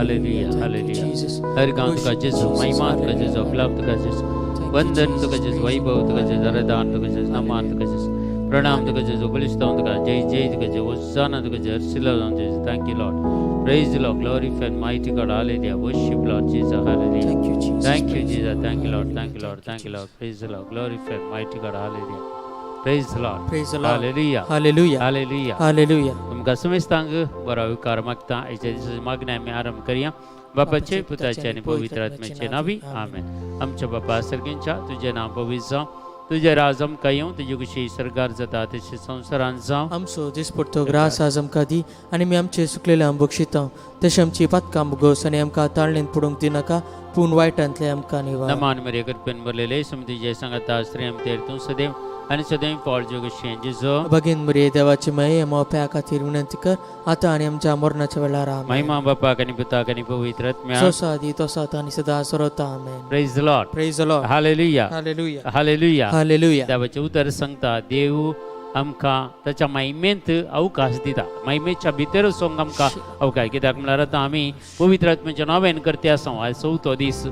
Hallelujah hallelujah. हर गांव तुका जेजू, महिमा तुका जेजू, अफलाप तुका जेजू, वंदन तुका जेजू, वैभव तुका जेजू, आराधना तुका जेजू, नमन तुका जेजू, प्रणाम तुका जेजू, बलिष्ठता तुका, जय जय तुका जेजू, होसाना तुका जेजू, हर्षिल्लाह जेजू. Thank you Lord. Praise the Lord, glorify mighty God, hallelujah. Worship Lord Jesus, hallelujah. Thank you, Jesus. Thank you Jesus, thank you Lord, thank you Lord, thank you Lord. Praise the Lord, glorify mighty God, hallelujah. Praise the Lord. Praise the Lord. Hallelujah. Hallelujah. Hallelujah. Hallelujah. तुमका समजतांग बरा विकार मागता याच्या दिवसाची मागणी आम्ही आरंभ करूया. बापाचे, पुत्राचे आणि पवित्र आत्म्याचे नावी आमेन. आमच्या बापा सर्गींच्या तुझे नाम पवित्र जावं, तुझे राज आमकां येवं, तुजे कुशी सरकार जाता तशें संवसारांत जावं. आमचो दिसपडतो ग्रास आज आमकां दी आनी आमी आमचे सुकलेले आम बक्षिता तशें आमची पातकां बुगोस आनी आमकां ताळणेन पडूंक दिनाका पूण वायटांतले आमकां निवार. नमान मरे कृपेन भरलेले समिती जय सांगता श्री आमतेर तूं सदैव आनी सदैव पावल जो कुशी जेजो भगीन मरे देवाची माये मोप्या खातीर विनंती कर आतां आनी आमच्या मरणाच्या वेळार आमेन. महिमा बापाक आनी पुताक आनी पवित्र आत्म्याक सोसा दी तोसात आनी सदा सरोता आमेन. Praise the Lord. Praise the Lord. Hallelujah hallelujah. Hallelujah. Hallelujah. देवाचे उतर सांगता देव आमकां ताच्या महिमेंत अवकाश दिता, महिमेच्या भितर वचूंक आमकां अवकाश. कित्याक म्हळ्यार आतां आमी पवित्र आत्म्याचें नवें करते आसा. आयज 4थो दीस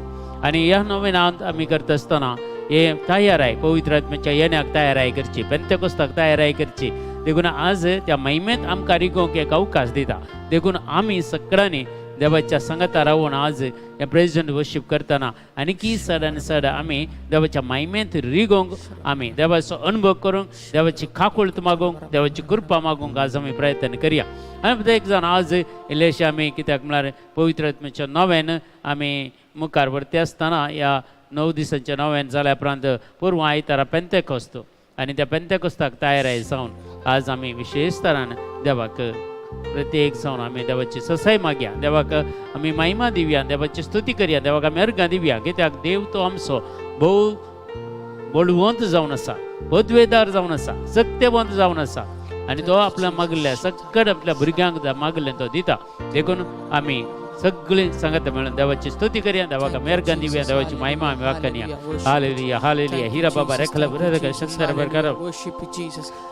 आनी ह्या नवेनांत आमी करता आसतना हे तयाराय पवित्र आत्म्याच्या येण्याक तयाराय करची, पेंतेकोस्ताक तयाराय करची. देखून आज त्या महिमेंत आमकां रिगोवंक एक अवकाश दिता. देखून आमी सगळ्यांनी देवाच्या संगता रावून आज हे प्रेझेंट वर्शीप करतना आणखी चड आनी चड आमी देवाच्या महिमेंत रिगोवंक, आमी देवाचो अनुभव करूंक, देवाची खाकुळत मागोवंक, देवाची कृपा मागोवंक आज आमी प्रयत्न करया. आनी प्रत्येक जाण आज इल्लेशे आमी कित्याक म्हळ्यार पवित्र आत्म्याच्या नव्यान आमी मुखार व्हरते आसतना या 9 दिसांच्या नव्यान जाल्या उपरांत पुरवां आयतारा पेंतेकोस्त आनी त्या पेंतेकोस्ताक तयाराय जावन आज आमी विशेश तरान देवाक प्रत्येक जावन आमी देवाची ससाय मागया, देवाक आमी महिमा दिवया, देवाची स्तुती करया, देवाक आमी अर्घां दिवया. कित्याक देव तो आमचो भोव बळवंत जावन आसा, पदवेदार जावन आसा, सत्यवंत जावन आसा आनी तो आपल्या मागल्या सगळ्या आपल्या भुरग्यांक मागलें तो दिता. देखून आमी सगळी सांगत मेळून देवाची स्तुती करया, देवाक आमी अर्घां दिवया, देवाची महिमा आमी वाखनया. Hallelujah hallelujah. हिरा बाबा रेखला बरदक सुंदर बर कर,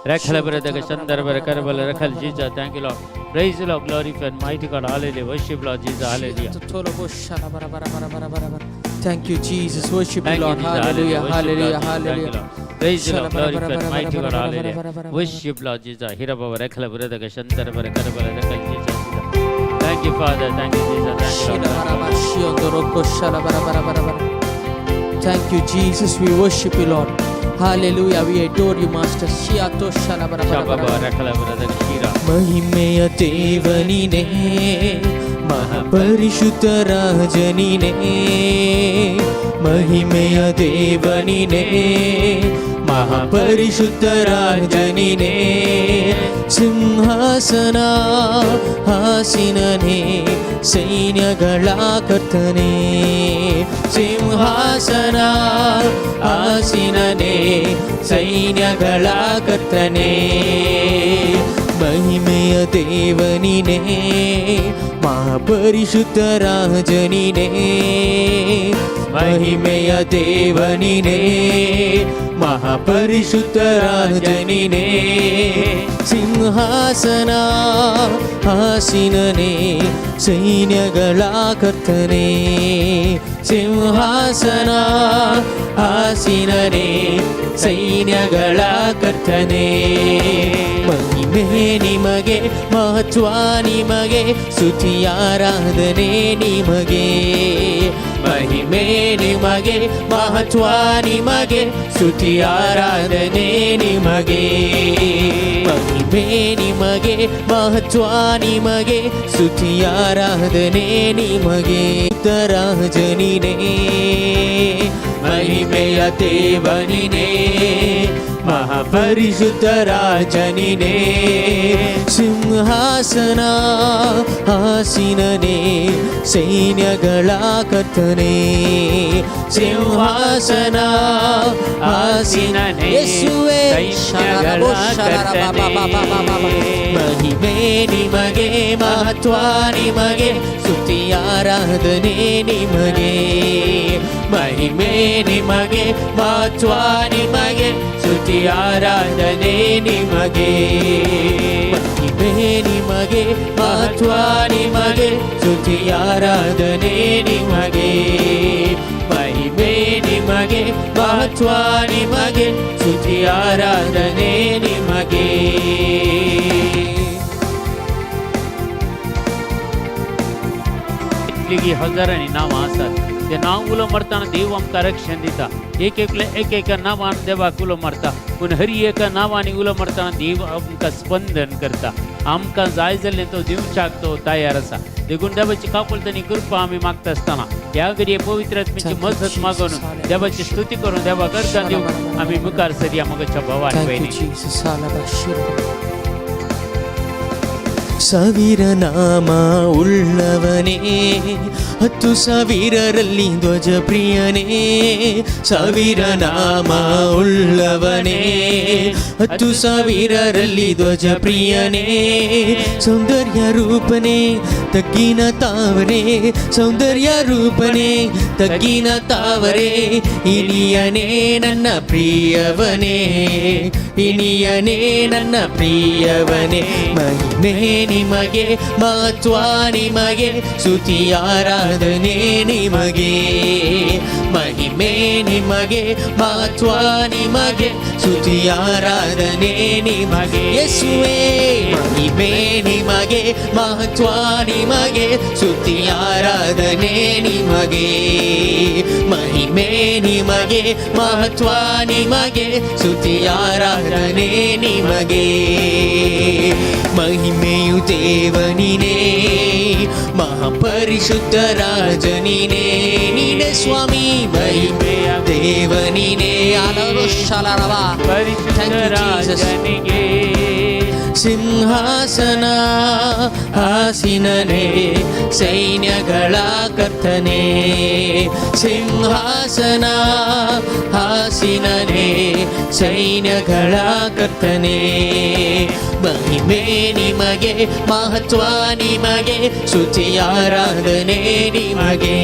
रेखला बरदक सुंदर बर कर, बल रेखल Jesus. Thank you Lord. Praise the Lord, glorify mighty God. Hallelujah. Worship Lord Jesus. Hallelujah. Thank you Jesus. Worship you Lord. Hallelujah. Hallelujah. Hallelujah. Praise the Lord, glorify mighty God. Hallelujah. Worship Lord Jesus. Hira baba rekhla bradaka shantara barakara barakala Jesus. Thank you Father. Thank you Jesus. Thank you Lord. Thank you Jesus. We worship you Lord. Hallelujah. We adore you Master. Shiato shalabara baba rekhla bradaka shira. महिमेय देवनीने महापरिशुद्ध राजनीने, महिमेय देवनीने महापरिशुद्ध राजनीने, ಸಿಂಹಾಸನ ಹಾಸಿನನೇ ಸೈನ್ಯಗಳ ಕರ್ತನೇ, ಸಿಂಹಾಸನ ಹಾಸಿನನೇ ಸೈನ್ಯಗಳ ಕರ್ತನೇ, महिमेय देवनीने महापरिशुद्ध राजनीने, महिमेय देवनीने महापरिशुद्ध राजनीने, ಸಿಂಹಾಸನ ಹಾಸಿನನೇ ಸೈನ್ಯಗಳ ಕರ್ತನೇ, ಸಿಂಹಾಸನ ಹಾಸಿನನೇ ಸೈನ್ಯಗಳ ಕರ್ತನೇ, महिमे ನಿಮಗೆ ಮಹತ್ವ ನಿಮಗೆ ಸ್ತುತಿ ಆರಾಧನೆ ನಿಮಗೆ, महिमे ನಿಮಗೆ ಮಹತ್ವ ನಿಮಗೆ ಸ್ತುತಿ ಆರಾಧನೆ ನಿಮಗೆ, महिमे ನಿಮಗೆ ಮಹತ್ವ ನಿಮಗೆ ಸ್ತುತಿ ಆರಾಧನೆ ನಿಮಗೆ, ರಾಜನಿನೇ महिमेय देवनीने महापरिशुद्ध राजनीने, ಸಿಂಹಾಸನ ಹಾಸಿನನೇ ಸೈನ್ಯಗಳ ಕರ್ತನೇ, ಸಿಂಹಾಸನ ಹಾಸಿನನೇ ಯೇಸುವೇ ಸೈನ್ಯಗಳ ಕರ್ತನೇ, महिमे ನಿಮಗೆ ಮಹತ್ವ ನಿಮಗೆ ಸ್ತುತಿ ಆರಾಧನೆ ನಿಮಗೆ, महिमे ನಿಮಗೆ ಮಹತ್ವ ನಿಮಗೆ ಸ್ತುತಿ ಆರಾಧನೆ ನಿಮಗೆ, ಮಹಿಮೆ ನಿಮಗೆ, ಮಹತ್ವ ನಿಮಗೆ, ಸ್ತುತಿ ಆರಾಧನೆ ನಿಮಗೆ. ಮಹಿಮೆ ನಿಮಗೆ, ಮಹತ್ವ ನಿಮಗೆ, ಸ್ತುತಿ ಆರಾಧನೆ ನಿಮಗೆ. इतली हजारांनी नांवां आसात. ते नांव उलो मारतना देव आमकां रक्षण दिता. एक एक नांवान देवाक उलो मारता, पूण हर एका नांवांनी उलो मारतना देव आमकां स्पंदन करता. आमकां जाय जाल्लें तो दिवच्याक तो तयार आसा. देखून देवाची काकुळटणी कृपा आमी मागता आसतना ह्या घडये पवित्र आत्म्याची मजत मागून देवाची स्तुती करून देवाक अर्गां दिवन आमी मुखार सरया मोगाच्या भावान पयलीं. ಸಾವಿರ ನಾಮ ಉಳ್ಳವನೇ, 10,000ರಲ್ಲಿ ಧ್ವಜ ಪ್ರಿಯನೇ. ಸಾವಿರ ನಾಮ ಉಳ್ಳವನೇ, 10,000ರಲ್ಲಿ ಧ್ವಜ ಪ್ರಿಯನೇ. ಸೌಂದರ್ಯ ರೂಪನೇ ತಗ್ಗಿನ ತಾವರೆ, ಸೌಂದರ್ಯ ರೂಪನೇ ತಗ್ಗಿನ ತಾವರೆ. ಇನಿಯನೇ ನನ್ನ ಪ್ರಿಯವನೇ, ಇನಿಯನೇ ನನ್ನ ಪ್ರಿಯವನೇ. ಮಹಿಮೆ ನಿಮಗೆ, ಮಹತ್ವ ನಿಮಗೆ, ಸ್ತುತಿ ಆರಾಧನೆ ನಿಮಗೆ. ಮಹಿಮೆ ನಿಮಗೆ, ಮಹತ್ವ ನಿಮಗೆ, ಸ್ತುತಿ ಆರಾಧನೆ ನಿಮಗೆ. ಯೇಸುವೇ ಮಹಿಮೆ ನಿಮಗೆ, ಮಹತ್ವ ನಿಮಗೆ, ಸ್ತುತಿ ಆರಾಧನೆ ನಿಮಗೆ. ಮಹಿಮೆ ನಿಮಗೆ, ಮಹತ್ವ ನಿಮಗೆ, ಸ್ತುತಿ ಆರಾಧನೆ ನಿಮಗೆ. ಮಹಿಮೆಯು ದೇವನಿನೇ, ಮಹಾಪರಿಶುದ್ಧ ರಾಜನಿನೇ. ನೀನೇ ಸ್ವಾಮಿ, ಮಹಿಮೆಯ ದೇವನಿನೇ. ಪರಿಶುದ್ಧ ರಾಜನಿಗೆ ಸಿಂಹಾಸನ ಆಸೀನನೇ, ಸೈನ್ಯಗಳ ಕರ್ತನೇ. ಸಿಂಹಾಸನ ಆಸೀನನೇ, ಸೈನ್ಯಗಳ ಕರ್ತನೇ. ಮಹಿಮೆ ನಿಮಗೆ, ಮಹತ್ವ ನಿಮಗೆ, ಸ್ತುತಿ ಆರಾಧನೆ ನಿಮಗೆ.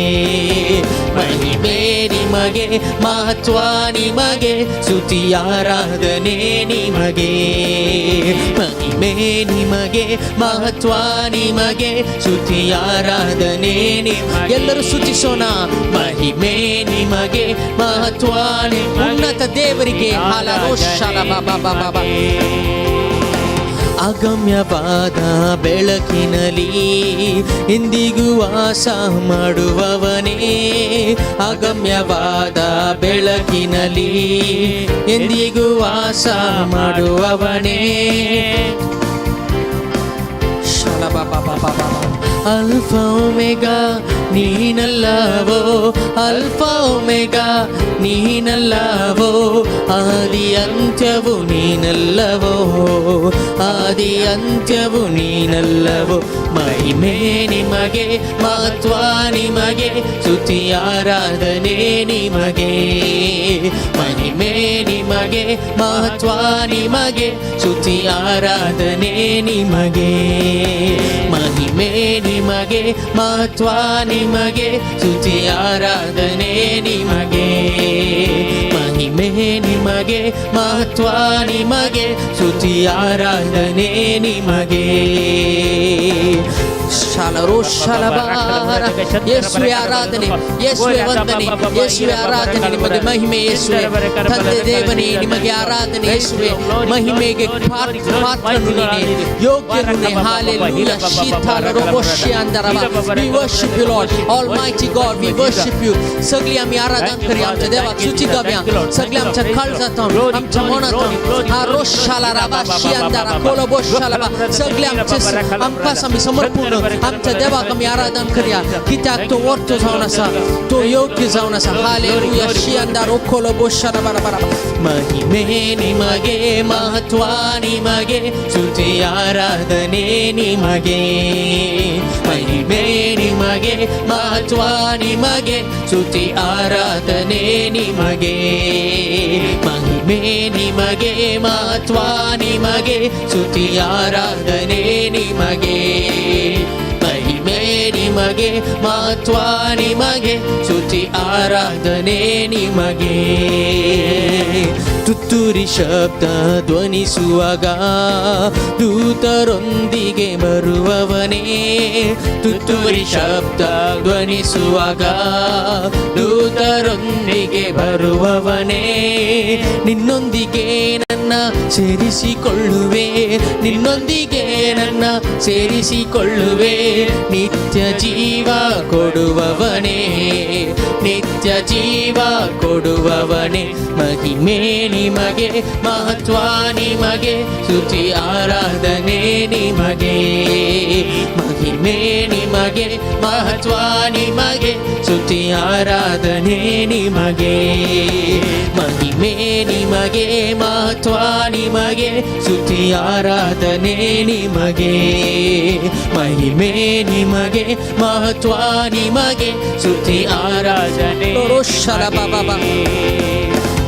ಮಹಿಮೆ ನಿಮಗೆ, ಮಹತ್ವ ನಿಮಗೆ, ಸ್ತುತಿ ಆರಾಧನೆ ನಿಮಗೆ. ಮಹಿಮೆ ನಿಮಗೆ, ಮಹತ್ವ ನಿಮಗೆ, ಸ್ತುತಿ ಆರಾಧನೆ ನಿಮಗೆ. ಎಲ್ಲರೂ ಸ್ತುತಿಸೋಣ. ಮಹಿಮೆ ನಿಮಗೆ, ಮಹತ್ವ ಉನ್ನತ ದೇವರಿಗೆ. ಅಗಮ್ಯವಾದ ಬೆಳಕಿನಲ್ಲಿ ಎಂದಿಗೂ ವಾಸ ಮಾಡುವವನೇ. ಅಗಮ್ಯವಾದ ಬೆಳಕಿನಲ್ಲಿ ಎಂದಿಗೂ ವಾಸ ಮಾಡುವವನೇ. ಅಲ್ಫಾ ಒಮೆಗಾ ನೀನಲ್ಲವೋ, ಅಲ್ಫಾ ಒಮೆಗಾ ನೀನಲ್ಲವೋ. ಆದಿ ಅಂತ್ಯವು ನೀನಲ್ಲವೋ, ಆದಿ ಅಂತ್ಯವು ನೀನಲ್ಲವೋ. ಮಹಿಮೆ ನಿಮಗೆ, ಮಹತ್ವ ನಿಮಗೆ, ಸ್ತುತಿ ಆರಾಧನೆ ನಿಮಗೆ. ಮಹಿಮೆ ನಿಮಗೆ, ಮಹತ್ವ ನಿಮಗೆ, ಸ್ತುತಿ ಆರಾಧನೆ ನಿಮಗೆ. ಮಹಿಮೆ ನಿಮಗೆ, ಮಹತ್ವ ನಿಮಗೆ, ಸ್ತುತಿ ಆರಾಧನೆ ನಿಮಗೆ. ಮಹಿಮೆ ನಿಮಗೆ, ಮಹತ್ವ ನಿಮಗೆ, ಸ್ತುತಿ ಆರಾಧನೆ ನಿಮಗೆ. ಯೇಸುವೆ ಆರಾಧನೆ, ಯೇಸುವೆ ವಂದನೆ, ಯೇಸುವೆ ಆರಾಧನೆ ನಿಮಗೆ. ಮಹಿಮೆ ಯೇಸುವೆ. ತಂದೆ ದೇವನೇ ನಿಮಗೆ ಆರಾಧನೆ ಯೇಸುವೆ. ಮಹಿಮೆಗೆ ಪಾತ್ರನು ನೀನೇ, ಯೋಗ್ಯನು ನೀನೇ. Hallelujah. Sheetal रोबोशी अंदरवा. We worship you Lord, Almighty God. We worship you. सगळी आम्ही आराधना करूया आमच्या देवाक. सुची गाव्या सगळी आमच्या काळजातून, आमच्या मनातून हा रोशाला राबा शियांदारा कोलबोशाला सगळे आमचे आमकास आम्ही समर्पण आमच्या देवाक आम्ही आराधना करूया. कित्याक तो वर्तो जावन आसा, तो योग्य जावन आसा. हालेलुया. शियांदारो कोलबोशाला बराबर. महिमे निಮಗೆ, महत्व निಮಗೆ, स्तुति आराधने निಮಗೆ. महिमे निಮಗೆ, महत्व निಮಗೆ, स्तुति आराधने निಮಗೆ. महिमे निಮಗೆ, महत्व निಮಗೆ, स्तुति आराधने निಮಗೆ. महिमे निಮಗೆ, महत्व निಮಗೆ, स्तुति आराधने निಮಗೆ. ತುತ್ತೂರಿ ಶಬ್ದ ಧ್ವನಿಸುವಾಗ ದೂತರೊಂದಿಗೆ ಬರುವವನೇ. ತುತ್ತೂರಿ ಶಬ್ದ ಧ್ವನಿಸುವಾಗ ದೂತರೊಂದಿಗೆ ಬರುವವನೇ. ನಿನ್ನೊಂದಿಗೆ ನನ್ನ ಸೇರಿಸಿಕೊಳ್ಳುವೆ, ನಿನ್ನೊಂದಿಗೆ ನನ್ನ ಸೇರಿಸಿಕೊಳ್ಳುವೆ. ನಿತ್ಯ ಜೀವ ಕೊಡುವವನೇ, ನಿತ್ಯ ಜೀವ ಕೊಡುವವನೇ. ಮಹಿಮೆ ನಿಮಗೆ, ಮಹತ್ವ ನಿಮಗೆ, ಸ್ತುತಿ ಆರಾಧನೆ ನಿಮಗೆ. ಮಹಿಮೆ ನಿಮಗೆ, ಮಹತ್ವ ನಿಮಗೆ, ಸ್ತುತಿ ಆರಾಧನೆ ನಿಮಗೆ. ಮಹಿಮೆ ನಿಮಗೆ, ಮಹತ್ವ ನಿಮಗೆ, ಸ್ತುತಿ ಆರಾಧನೆ ನಿಮಗೆ. ಮಹಿಮೆ ನಿಮಗೆ, ಮಹತ್ವ ನಿಮಗೆ, ಸ್ತುತಿ ಆರಾಧನೆ.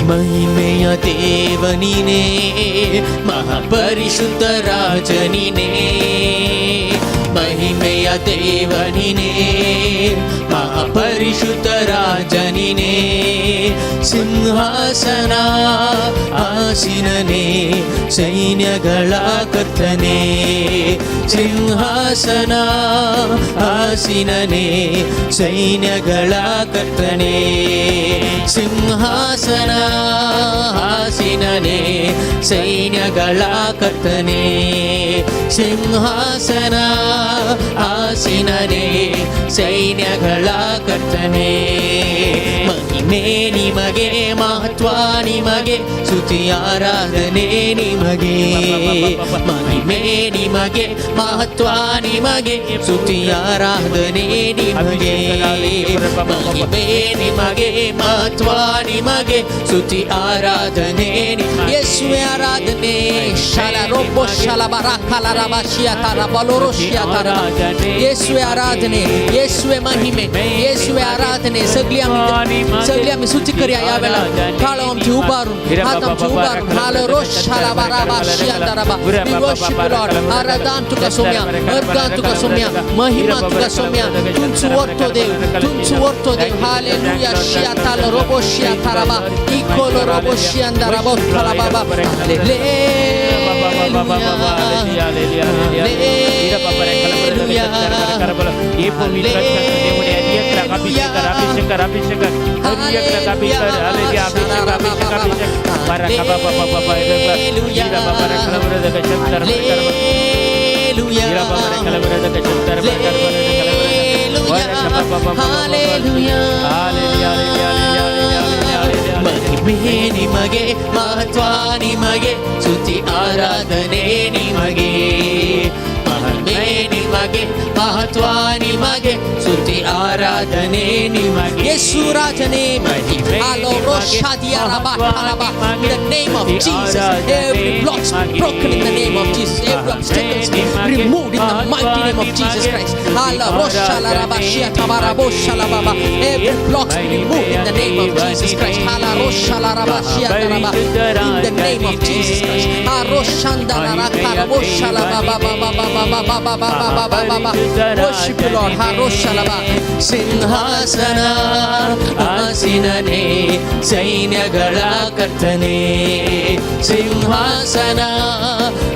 ಮಹಿಮೆಯ ದೇವನಿನೇ, ಮಹಾಪರಿಶುದ್ಧ ರಾಜನಿನೇ. ಮಹಿಮೆಯ ದೇವನಿನೇ, ಮಹಾಪರಿಶುದ್ಧ ರಾಜನಿನೇ. ಸಿಂಹಾಸನ ಆಸೀನನೇ, ಸೈನ್ಯಗಳ ಕರ್ತನೇ. ಸಿಂಹಾಸನ ಆಸೀನನೇ, ಸೈನ್ಯಗಳ ಕರ್ತನೇ. ಸಿಂಹಾಸನ ಆಸೀನನೇ, ಸೈನ್ಯಗಳ ಕರ್ತನೇ. ಸಿಂಹಾಸನ ಆಸೀನನೇ, ಸೈನ್ಯಗಳ ಕರ್ತನೇ. ಮಹಿಮೆ ನಿಮಗೆ, ಮಹತ್ವ ನಿಮಗೆ, ಸ್ತುತಿ ಆರಾಧನೆ ನಿಮಗೆ. ಮಹಿಮೆ ನಿಮಗೆ, ಮಹತ್ವ ನಿಮಗೆ, ಸ್ತುತಿ ಆರಾಧನೆ ನಿಮಗೆ. ಮಹಿಮೆ ನಿಮಗೆ, ಮಹತ್ವ ನಿಮಗೆ, ಸ್ತುತಿ ಆರಾಧನೆ. ಯೇಸುವೆ ಆರಾಧನೆ. ಶಾಲ ರೋಬೋ ಶಾಲ ಬರಾಕಲ ರಬಶಿಯ ತರ ಬಲೋರೋಶಿಯ ತರ. ಯೇಸುವೆ आराधने, येशुवे महिमे, येशुवे आराधने. सगळी आम्ही स्तुती करूया यावेळेला. काळ आमची उभारून, हात आमची उभारून. हालेलुया. शालाबाराबा शियांदाराबा. We worship you Lord. आराधना तुका सोम्या, अर्गान तुका सोम्या, महिमा तुका सोम्या. तुमचं वर्तो देव, तुमचं वर्तो देव. हालेलुया. शियाताल रोबो शियाताराबा. इकोलो रोबो शियांदाराबा. थालाबाबा. महिमे निಮಗೆ, महत्व निಮಗೆ, स्तुति आराधने निಮಗೆ. महिमे निಮಗೆ, महत्व निಮಗೆ, स्तुति आराधने निಮಗೆ. ಯೇಸು ರಾಜನೇ ಮಹಿಮೆ. In the name of Jesus, every block is broken in the name of Jesus. Every obstacle is removed in the mighty name of Jesus Christ. Every block is removed in the name of Jesus Christ. In the name of Jesus Christ. Worship you Lord. ಸಿಂಹಾಸನ ಆಸೀನನೇ, ಸೈನ್ಯಗಳ ಕರ್ತನೇ. ಸಿಂಹಾಸನ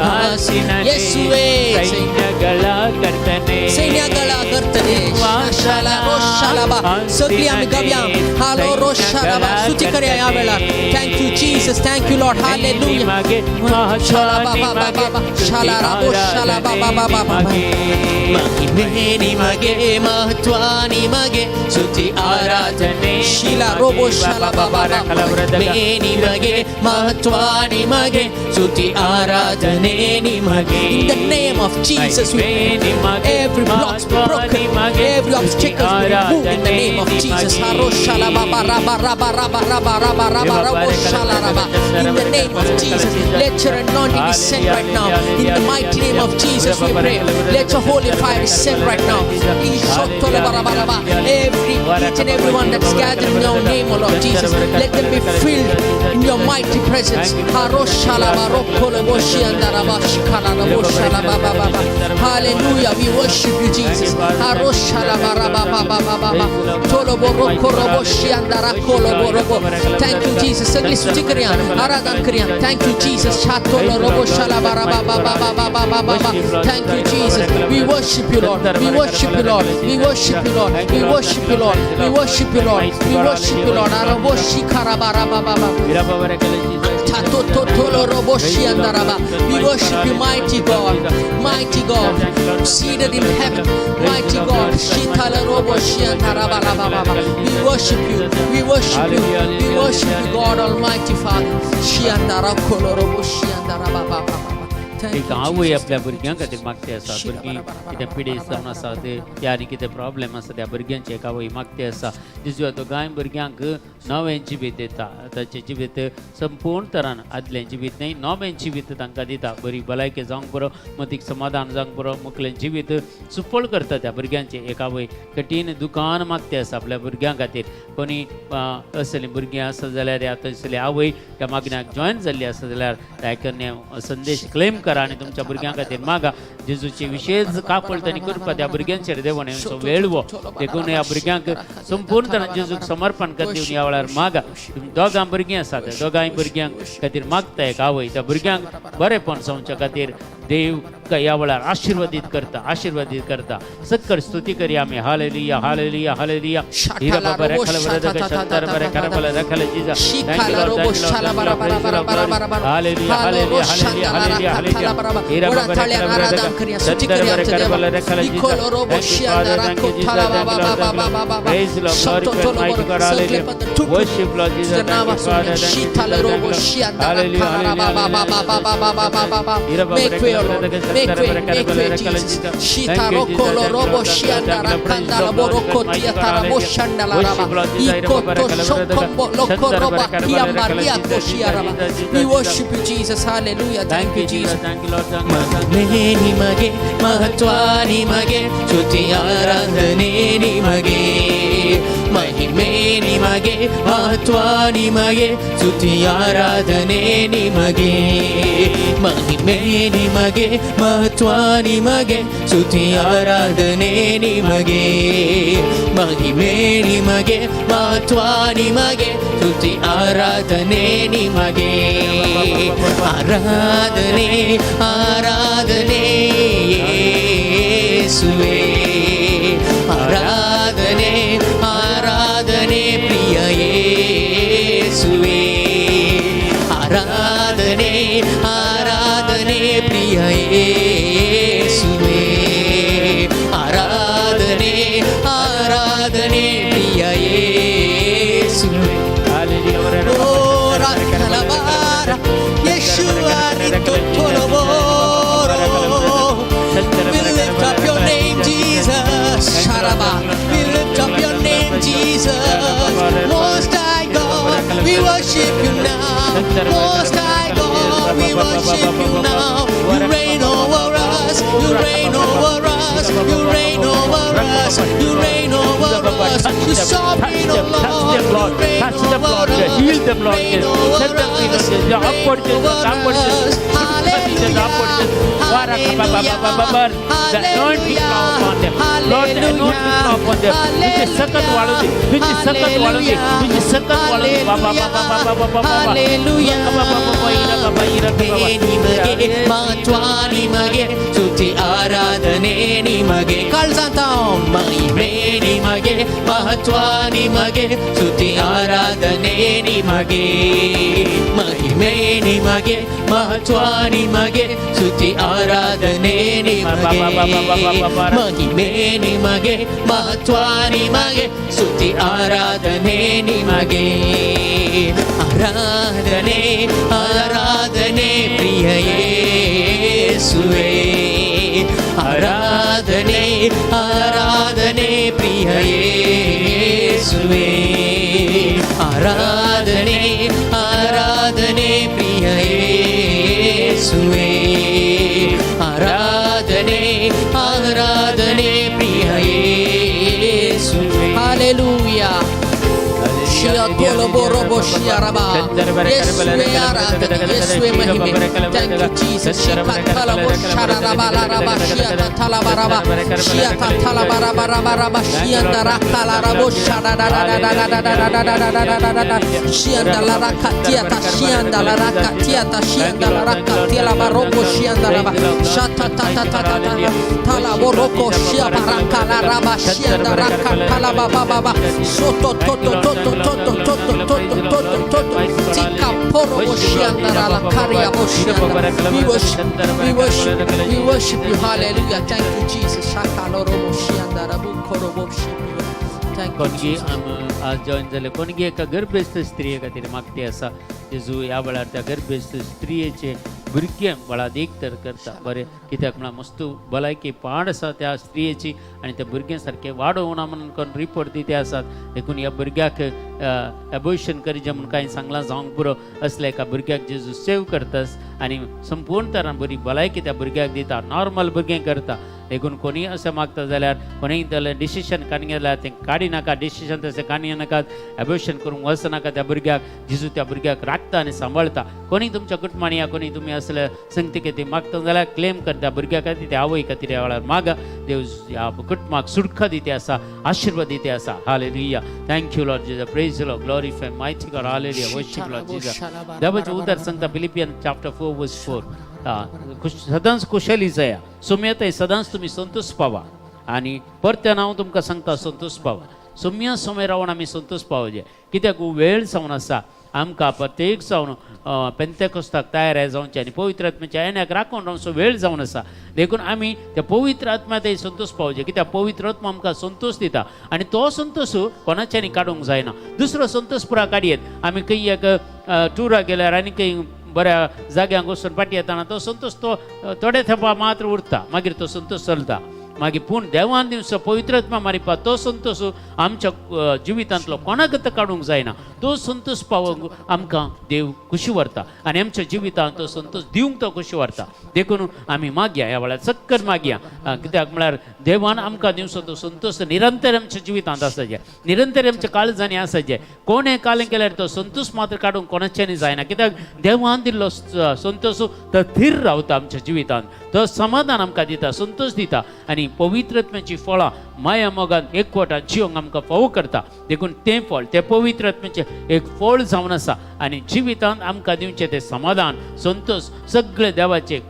ಆಸೀನನೇ, ಯೇಸುವೇ ಸೈನ್ಯಗಳ ಕರ್ತನೇ. ಸೈನ್ಯಗಳ ಕರ್ತನೇ. सगळी आम्ही गाऊया. हालो रोशालाबा. स्तुती करूया यावेळेला. Thank you Jesus, thank you Lord. Hallelujah. महिमे निಮಗೆ, महत्व निಮಗೆ, स्तुति आराधने. शिला रोबो शालाबा. महिमे निಮಗೆ, महत्व निಮಗೆ, स्तुति आराधने निಮಗೆ. In the name of Jesus we pray. Every block is broken, every obstacle is removed in the name of Jesus. In the name of Jesus, let your anointing descend right now. In the mighty name of Jesus we pray. Let your holy fire descend right now. Every each and everyone that's gathered in your name, O Lord Jesus, let them be filled in your mighty presence. Hallelujah, we worship you, Jesus. Thank you, Jesus. Thank you, Jesus. Thank you, Jesus. We worship you, Lord. We worship you, Lord. We worship you, Lord. We worship you, Lord. We worship you, Lord. We worship you, Lord. We worship you, mighty God, mighty God, seated in heaven, mighty God. We worship you, we worship you, we worship you, God Almighty Father. एक आवय आपल्या भुरग्यां खातीर मागते आसा भुरगीं कितें पिडेस्त जावन आसा ते या आनी कितें प्रॉब्लेम आसा त्या भुरग्यांची एक आवय मागते आसा जेजू तो कांय भुरग्यांक नवें जिवीत दिता ताचें जिवीत संपूर्ण तरान आदलें जिवीत न्ही नवें जिवीत तांकां दिता बरी भलायकी जावंक बरो मतीक समाधान जावंक बरो मुखलें जिवीत सुफळ करता त्या भुरग्यांचें एक आवय कठीण दुकान मागते आसा आपल्या भुरग्यां खातीर कोणी असलीं भुरगीं आसा जाल्यार आतां असली आवय त्या मागण्याक जॉयन जाल्ली आसा जाल्यार तायकन्ने संदेश क्लेम करा आणि तुमच्या भुरग्यां खातीर मागा जेजूची विशेष कापळटणी करपा त्या भुरग्यांचेर देवान हेंचो वेळवो देखून ह्या भुरग्यांक संपूर्ण तरान जेजूक समर्पण करता ह्या वेळार मागा दोगां भुरगीं आसात दोगांय भुरग्यांक खातीर मागता एक आवय त्या भुरग्यांक बरेपण जावच्या खातीर देव ह्या वेळार आशीर्वादीत करता सक्कर स्तुती करी आमी हालेलुया हालेलुया हालेलुया हिरा बाबा रेखल वरदक शंतर बरे करबल रेखल Jesus thank you Lord hallelujah hallelujah hallelujah hallelujah hallelujah हिरा बाबा रेखल वरदक शंतर बरे करबल रेखल Jesus thank you Jesus praise Lord glorify mighty God hallelujah worship Lord Jesus thank you father hallelujah hallelujah हिरा बाबा Make way, Jesus. Shita rokolo robo shiandara kandala boroko tiatara boshandala raba. Ikoto shokombo loko roba kia maria koshiaraba. We worship you, Jesus. Hallelujah. Thank you, Jesus. Thank you, Lord. Maheni mage, mahatwani mage, stuti aradhane ni mage. महिमेनि मगे महत्वानि मगे स्तुति आराधने नि मगे महिमेनि मगे महत्वानि मगे स्तुति आराधने नि मगे महिमेनि मगे महत्वानि मगे स्तुति आराधने नि मगे आराधने आराधने येसुवे आराधने आराधने प्रिय येसुवे आराधने आराधने प्रिय येसुवे आराधने आराधने प्रिय येसुवे ओ राखलबारा येशुआ रितोतोलोबोरो we lift up your name Jesus Sharaba we lift up your name Jesus Most High God we worship you now Most High God we worship you now you reign over us you reign over us you reign over us you reign over us you sovereign O Lord you reign over us Heal them, Lord. reign over Set them free, Lord. us Upward, the anointing flow upon them. Lord, the anointing flow upon them. Which is second quality. Which is second quality. Which is second quality. महत्वानि मगे स्तुति आराधने नि मगे कल जानता हूँ महिमेनि मगे महत्वानि मगे स्तुति आराधने नि मगे महिमेनि मगे महत्वानि मगे स्तुति आराधने नि मगे महिमेनि मगे महत्वानि मगे स्तुति आराधने नि मगे आराधने आराधने प्रिय येसुवे आराधने आराधने प्रिय येसुवे आराधने आराधने प्रिय येसुवे आराधने आराधने ಶಿಯ ತೋಲಬೋ ರೋಬೋ ಶಿಯ ರಬಾ ಯೇಸುವೆ ಆರಾಧನೆ ಯೇಸುವೆ ಮಹಿಮೆ ಥ್ಯಾಂಕ್ ಯು ಜೀಸಸ್ ಶಿಕ ತಲಬೋ ಶರ ರಬಾ ಲ ರಬಾ ಶಿಯ ತಲಬ ರಬಾ ಶಿಯ ತಲಬ ರಬಾ ರಬಾ ರಬಾ ಶಿಯ ದರಕಲ ರಬೋ ಶರ ಡ ಡ ಡ ಡ ಡ ಡ ಡ ಶಿಯ ದಲ ರಕತಿಯ ತ ಶಿಯ ದಲ ರಕತಿಯ ತ ಶಿಯ ದಲ ರಕತಿಯ ಲ ರೋಬೋ ಶಿಯ ದಲ ಶತ ತ ತ ತ ತ ತಲಬೋ ರೋಕೋ ಶಿಯ ಬರಕಲ ರಬಾ ಶಿಯ ದರಕಲ ಬಾ ಬಾ ಬಾ soto toto toto toto toto toto toto toto tika poro boshianda la karia boshianda we worship you hallelujah thank you Jesus shakalo boshianda rabu koro boshianda thank you कोणगी आज जॉईन झाले कोणगी एका गर्भस्थ स्त्री खातीर मागते आसा जेजू ह्या वेळार त्या गर्भस्थ स्त्रियेचे भुरगे बळा देख तर करता बरें कित्याक म्हळ्यार मस्त भलायकी पाड आसा त्या स्त्रियेची आनी त्या भुरग्यां सारकें वाडोवना म्हणून कोण रिपोर्ट दिते आसात देखून ह्या भुरग्याक एबॉर्शन करीचे म्हणून कांय सांगलां जावंक पुरो असल्या एका भुरग्याक जेजू सेव करतास आनी संपूर्ण तरान बरी भलायकी त्या भुरग्याक दिता नॉर्मल भुरगें करता देखून कोणी असं मागता जाल्यार कोणी जाल्यार डिसिशन काडूंक गेल्यार तें काडी नाका डिसिशन तशें काडूं नाकात एबॉर्शन करूंक वचनाका त्या भुरग्याक जेजू त्या भुरग्याक राखता आनी सांबाळटा कोणी तुमच्या कुटुंबांनी या कोणी तुमी असले संगती खातीर मागता जाल्यार क्लेम कर त्या भुरग्या खातीर त्या आवय खातीर ह्या वेळार मागा देव ह्या कुटुंबाक सुटका दिते आसा आशिर्वाद दिते आसा hallelujah thank you Lord Jesus praise Lord glorify mighty God hallelujah worship Lord Jesus देवाचें उतर सांगता फिलिपियन चॅप्टर 4 वर्स 4 सदांच कुशली जाया सोम्यताय सदांच तुम्ही संतोष पावा आणि परत्यान हांव तुमकां सांगता संतोष पावा सोम्या सोमे रावन आमी संतोष पावचे कित्याक वेळ जावन आसा आमकां प्रत्येक जावन पेंतेकोस्ताक तयार जावचें आनी पवित्र आत्म्याच्या येण्याक राखून रावचो वेळ जावन आसा देखून आमी त्या पवित्र आत्म्यात संतोष पावचे कित्याक पवित्र आत्मा आमकां संतोष दिता आनी तो संतोष कोणाच्यानी काडूंक जायना दुसरो संतोष पुरा काडयेत आमी खंय एक टुराक गेल्यार आनी खंय बऱ्या जाग्यांक वचून पाटी येताना तो संतोष तो थोडे तेंपा मात्र उरता मागीर तो संतोष चलता मागीर पूण देवान दिवचो पवित्र आत्मा मारिपा तो संतोष आमच्या जिवितांतलो कोणाक काडूंक जायना तो संतोष पावोंक आमकां देव खुशी व्हरता आनी आमच्या जिवितांत तो संतोष दिवंक तो खुशी व्हरता देखून आमी मागया ह्या वेळार सक्कत मागया कित्याक म्हळ्यार देवान आमकां दिवचो तो संतोष निरंतर आमच्या जिवितांत आसाचे निरंतर आमच्या काळजांनी आसाचे कोणें कालें केल्यार तो संतोष मात्र काडूंक कोणाच्यानी जायना कित्याक देवान दिल्लो संतोष तो थीर रावता आमच्या जिवितांत तो समाधान आमकां दिता संतोष दिता आनी पवित्र आत्म्याची फळां माया मोगान एकवटान जिवंक आमकां फावो करता देखून तें फळ तें पवित्र आत्म्याचें एक फळ जावन आसा आनी जिवितांत आमकां दिवचें तें समाधान संतोष सगळे देवाचे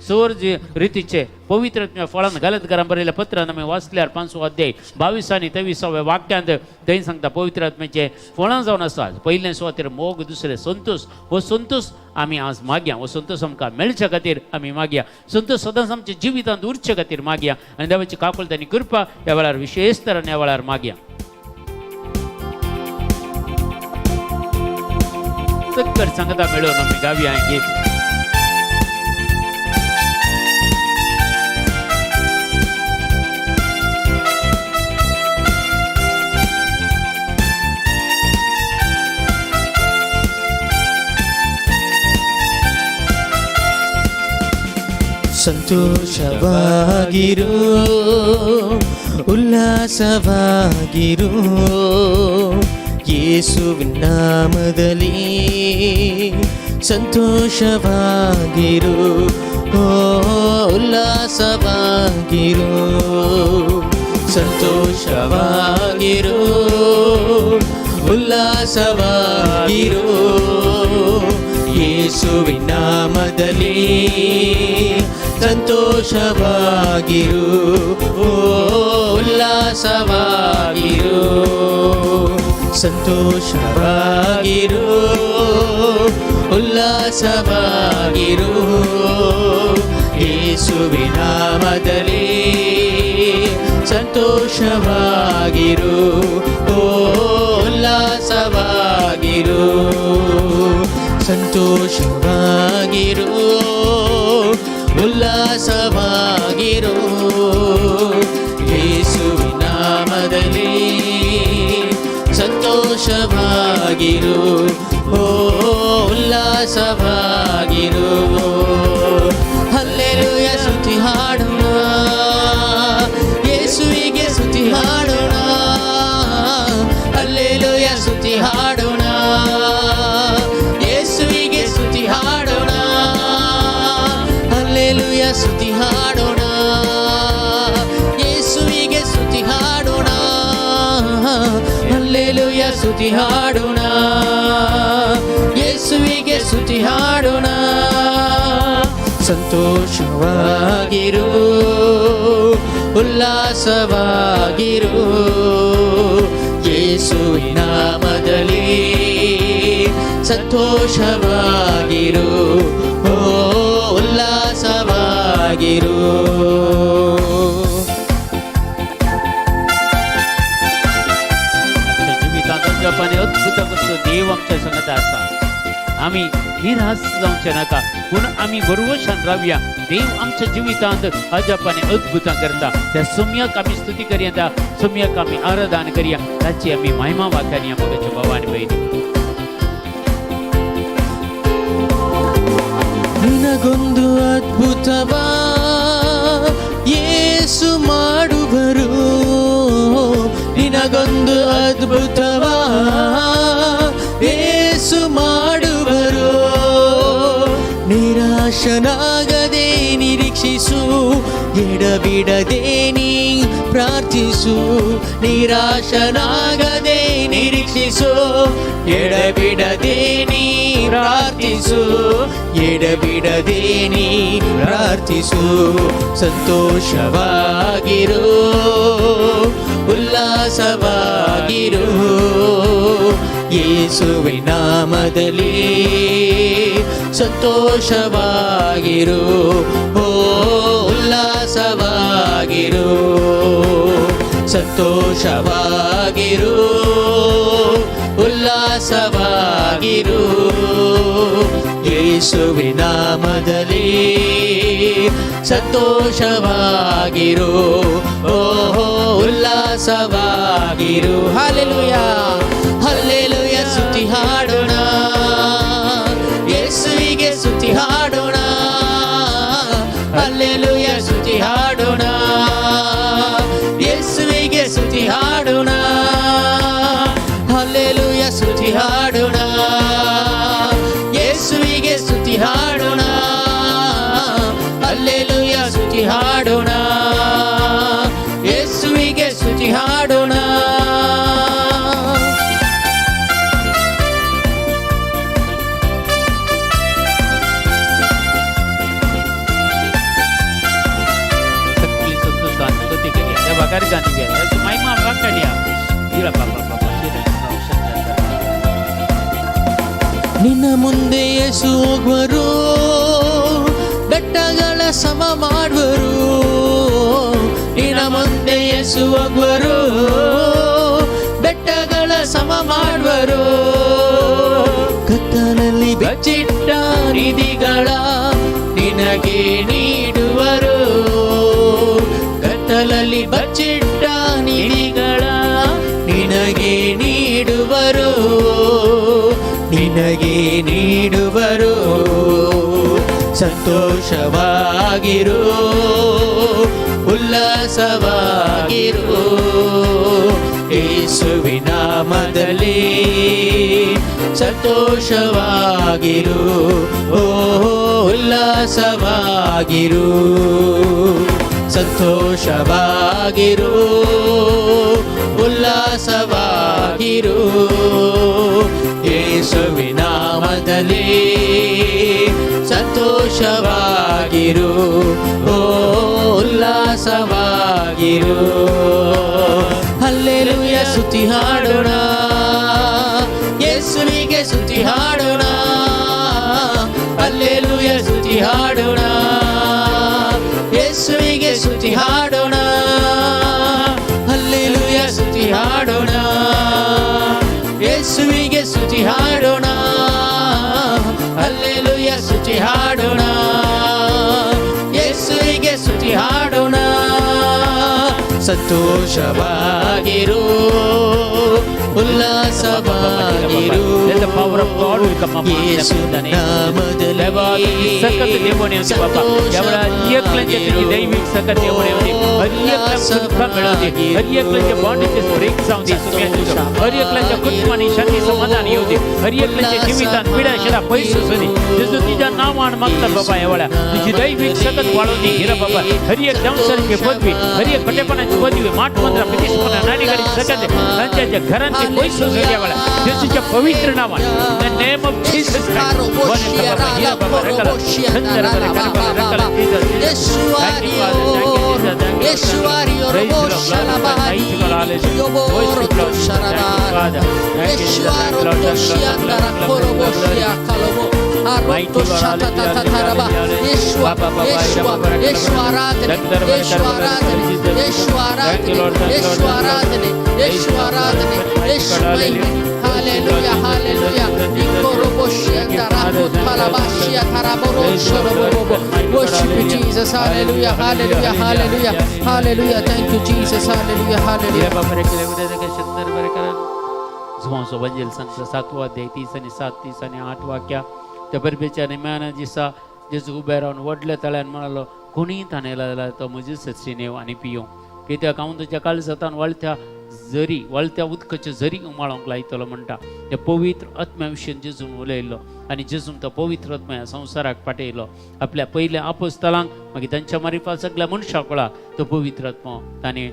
सौर रितीचे पवित्र आत्म्या फळान घालत घरां बरयल्या पत्रान आमी वाचल्यार 5 अध्याय 22 आनी 23 वाक्यांत थंय सांगता पवित्र आत्म्याचे फळां जावन आसा पयलें सुवातेर मोग दुसरें संतोष हो संतोष आमी आज मागया हो संतोष आमकां मेळच्या खातीर आमी मागया संतोष सदांच आमच्या जिवितांत उरचे खातीर मागया आनी देवाची काकुळटांनी कृपा ह्या वेळार विशेष तरान ह्या वेळार मागया सक्कर सांगता मेळोन आमी गावया गीत ಸಂತೋಷವಾಗಿರು ಉಲ್ಲಾಸವಾಗಿರು ಯೇಸುವಿನ ನಾಮದಲ್ಲಿ ಸಂತೋಷವಾಗಿರು ಉಲ್ಲಾಸವಾಗಿರು ಸಂತೋಷವಾಗಿರು ಉಲ್ಲಾಸವಾಗಿರು ಯೇಸುವಿನ ನಾಮದಲ್ಲಿ ಸಂತೋಷವಾಗಿರು ಉಲ್ಲಾಸವಾಗಿರು ಸಂತೋಷವಾಗಿರು ಉಲ್ಲಾಸವಾಗಿರು ಯೇಸುವಿನ ನಾಮದಲ್ಲಿ ಸಂತೋಷವಾಗಿರು ಉಲ್ಲಾಸವಾಗಿರು ಸಂತೋಷವಾಗಿರು ಉಲ್ಲಾಸವಾಗಿರು ಯೇಸುವಿನ ನಾಮದಲ್ಲಿ ಸಂತೋಷವಾಗಿರು ಉಲ್ಲಾಸವಾಗಿರು ಹಲ್ಲೆಲೂಯಾ ಸ್ತುತಿ ಹಾಡೋಣ ಯೇಸುವಿಗೆ ಸ್ತುತಿ ಹಾಡೋಣ ಹಲ್ಲೆಲೂಯಾ ಸ್ತುತಿ ಹಾಡೋಣ, ಯೇಸುವಿಗೆ ಸ್ತುತಿ ಹಾಡೋಣ, ಹಲ್ಲೆಲೂಯ ಸ್ತುತಿ ಹಾಡೋಣ, ಯೇಸುವಿಗೆ ಸ್ತುತಿ ಹಾಡೋಣ, ಹಲ್ಲೆಲೂಯ ಸ್ತುತಿ ಹಾಡೋಣ, ಯೇಸುವಿಗೆ ಸ್ತುತಿ ಹಾಡೋಣ. ಸಂತೋಷವಾಗಿರು, ಉಲ್ಲಾಸವಾಗಿರು, ಯೇಸುವಿನ ನಾಮದಲ್ಲಿ ಸಂತೋಷವಾಗಿರು, ಓ ಉಲ್ಲಾಸವಾಗಿರು. जीवितात जपाने अद्भुत वस्तू देव आमच्या संगत असा. आम्ही निराश जाऊचे नका, पूण आम्ही भरवशान रावया. देव आमच्या जिवितांत अजपाने अद्भुत करता. त्या सम्यक आम्ही स्तुती करूया, सम्यक आम्ही आराधना करूया, त्याची आम्ही महिमा वाखानिया मगाच्या भवानी बहिणी. ನಿನಗೊಂದು ಅದ್ಭುತವ ಯೇಸು ಮಾಡುವರು, ನಿನಗೊಂದು ಅದ್ಭುತವ ಯೇಸು ಮಾಡುವರು. ನಿರಾಶನಾಗದೆ ನಿರೀಕ್ಷಿಸು, ಎಡಬಿಡದೆ ನೀ ಪ್ರಾರ್ಥಿಸು. ನಿರಾಶನಾಗದೆ ನಿರೀಕ್ಷಿಸು, ಎಡಬಿಡದೆ ನೀ ಪ್ರಾರ್ಥಿಸು, ಎಡಬಿಡದೆ ನೀ ಪ್ರಾರ್ಥಿಸು. ಸಂತೋಷವಾಗಿರು, ಉಲ್ಲಾಸವಾಗಿರು, ಯೇಸುವಿನ ನಾಮದಲ್ಲಿ ಸಂತೋಷವಾಗಿರು, ಓ ಉಲ್ಲಾಸವಾಗಿರು, ಸಂತೋಷವಾಗಿರು, ಉಲ್ಲಾಸವಾಗಿರು, ಯೇಸುವಿನ ನಾಮದಲ್ಲಿ ಸಂತೋಷವಾಗಿರು, ಓ ಉಲ್ಲಾಸವಾಗಿರು. ಹಲ್ಲೆಲೂಯಾ, ಹಲ್ಲೆಲೂಯಾ ಸ್ತುತಿ ಹಾಡೋಣ, ಯೇಸುವಿಗೆ ಸ್ತುತಿ ಹಾಡೋಣ, ಹಲ್ಲೆಲೂಯಾ ಸ್ತುತಿ ಹಾಡೋಣ, ಯೇಸುವಿಗೆ ಸ್ತುತಿ ಹಾಡೋಣ, ಹಲ್ಲೆಲೂಯಾ ಸ್ತುತಿ ಹಾಡೋಣ, ಯೇಸುವಿಗೆ ಸ್ತುತಿ ಹಾಡೋಣ, ಹಲ್ಲೆಲೂಯಾ ಸ್ತುತಿ ಹಾಡೋಣ, ಯೇಸುವಿಗೆ ಸ್ತುತಿ ಹಾಡೋಣ. Bakari ganti biar, itu main malam kan dia. Gila bapak dia ನಿನ್ನ ಮುಂದೆ ಯೇಸು ಹೋಗುವರು, ಬೆಟ್ಟಗಳ ಸಮ ಮಾಡುವರು. ನಿನ್ನ ಮುಂದೆ ಯೇಸು ಹೋಗುವರು, ಬೆಟ್ಟಗಳ ಸಮ ಮಾಡುವರು. ಕತ್ತಲಲ್ಲಿ ಬಚ್ಚಿಟ್ಟ ನಿಧಿಗಳ ನಿನಗೆ ನೀಡುವರು, ಕತ್ತಲಲ್ಲಿ ಬಚ್ಚಿಟ್ಟ ನಿಧಿಗಳ ನಿನಗೆ ನೀಡುವರು, ನಿನಗೆ ನೀಡುವರು. ಸಂತೋಷವಾಗಿರು, ಉಲ್ಲಾಸವಾಗಿರು, ಯೇಸುವಿನ ನಾಮದಲ್ಲಿ ಸಂತೋಷವಾಗಿರು, ಓ ಉಲ್ಲಾಸವಾಗಿರು, ಸಂತೋಷವಾಗಿರು, ಉಲ್ಲಾಸವಾಗಿರು, ಯೇಸುವಿನ ನಾಮದಲ್ಲಿ ಸಂತೋಷವಾಗಿರು, ಓ ಉಲ್ಲಾಸವಾಗಿರು. ಹಲ್ಲೆಲೂಯಾ ಸ್ತುತಿ ಹಾಡೋಣ, ಯೇಸುವಿಗೆ ಸ್ತುತಿ ಹಾಡೋಣ, ಹಲ್ಲೆಲೂಯಾ ಸ್ತುತಿ ಹಾಡೋಣ, ಯೇಸುವಿಗೆ ಸ್ತುತಿ ಹಾಡೋಣ, ಹಲ್ಲೆಲೂಯಾ ಸ್ತುತಿ ಹಾಡೋಣ, ಯೇಸುವಿಗೆ ಸ್ತುತಿ ಹಾಡೋಣ, ಹಲ್ಲೆಲೂಯಾ ಸ್ತುತಿ ಹಾಡೋಣ, ಯೇಸುವಿಗೆ ಸ್ತುತಿ ಹಾಡೋಣ. ಸಂತೋಷವಾಗಿರು, ಉಲ್ಲಾಸವಾಗಿರು Let the power of God will come upon them Yesu in the name of Jesus. देवा तुम्ही सकत देवने होते बाबा एवढा एकल्याच्या तुम्ही दैविक सकत देवने होते हर एकला सुख मिळवते हर एकल्याच्या बॉन्डेजेस ब्रेक जाऊन दे तुम्ही हर एकल्याच्या कुटुंबाने शांती समाधान येऊ दे हर एकल्याच्या जीवितात पीडा शिरा पैसे सुधी जसं तुझ्या नावान मागतात बाबा एवढा तुझी दैविक सकत वाढवते हिरा बाबा हर एक जाऊनसारखी पदवी हर एक कटेपणाची पदवी माठ मंत्र प्रतिष्ठा नाडीगाडी सकत त्यांच्या घरांचे पैसे सुधी एवढा येशूच्या पवित्र नावात the name of Jesus Christ Hallelujah, hallelujah. Worship you, Jesus. Hallelujah, hallelujah, hallelujah, hallelujah. Thank you, Jesus. Hallelujah, hallelujah. Zwanzo Vangel Sansa 7 अध्याय 30 आणि 7 30 आणि 8 वाक्या त्या बरबेच्या निम्यानं जिसा जेजू उभे राहून वडल्या तळ्यान म्हणालो कोणी ताणेला तो मुझे सच्ची नेव आणि पियो की त्या काउंटच्या काळ जातान वळत्या उदकाचे जरी उमाळोंक लायतलो म्हणटा त्या पवित्र आत्म्याविषयी जेजून उलयल्लो आणि जेजून तो पवित्र आत्मा ह्या संवसाराक पाठयलो आपल्या पहिल्या अपोस्तलांक मागीर तांच्या मार्फत सगळ्या मनशाक तो पवित्र आत्मा ताणें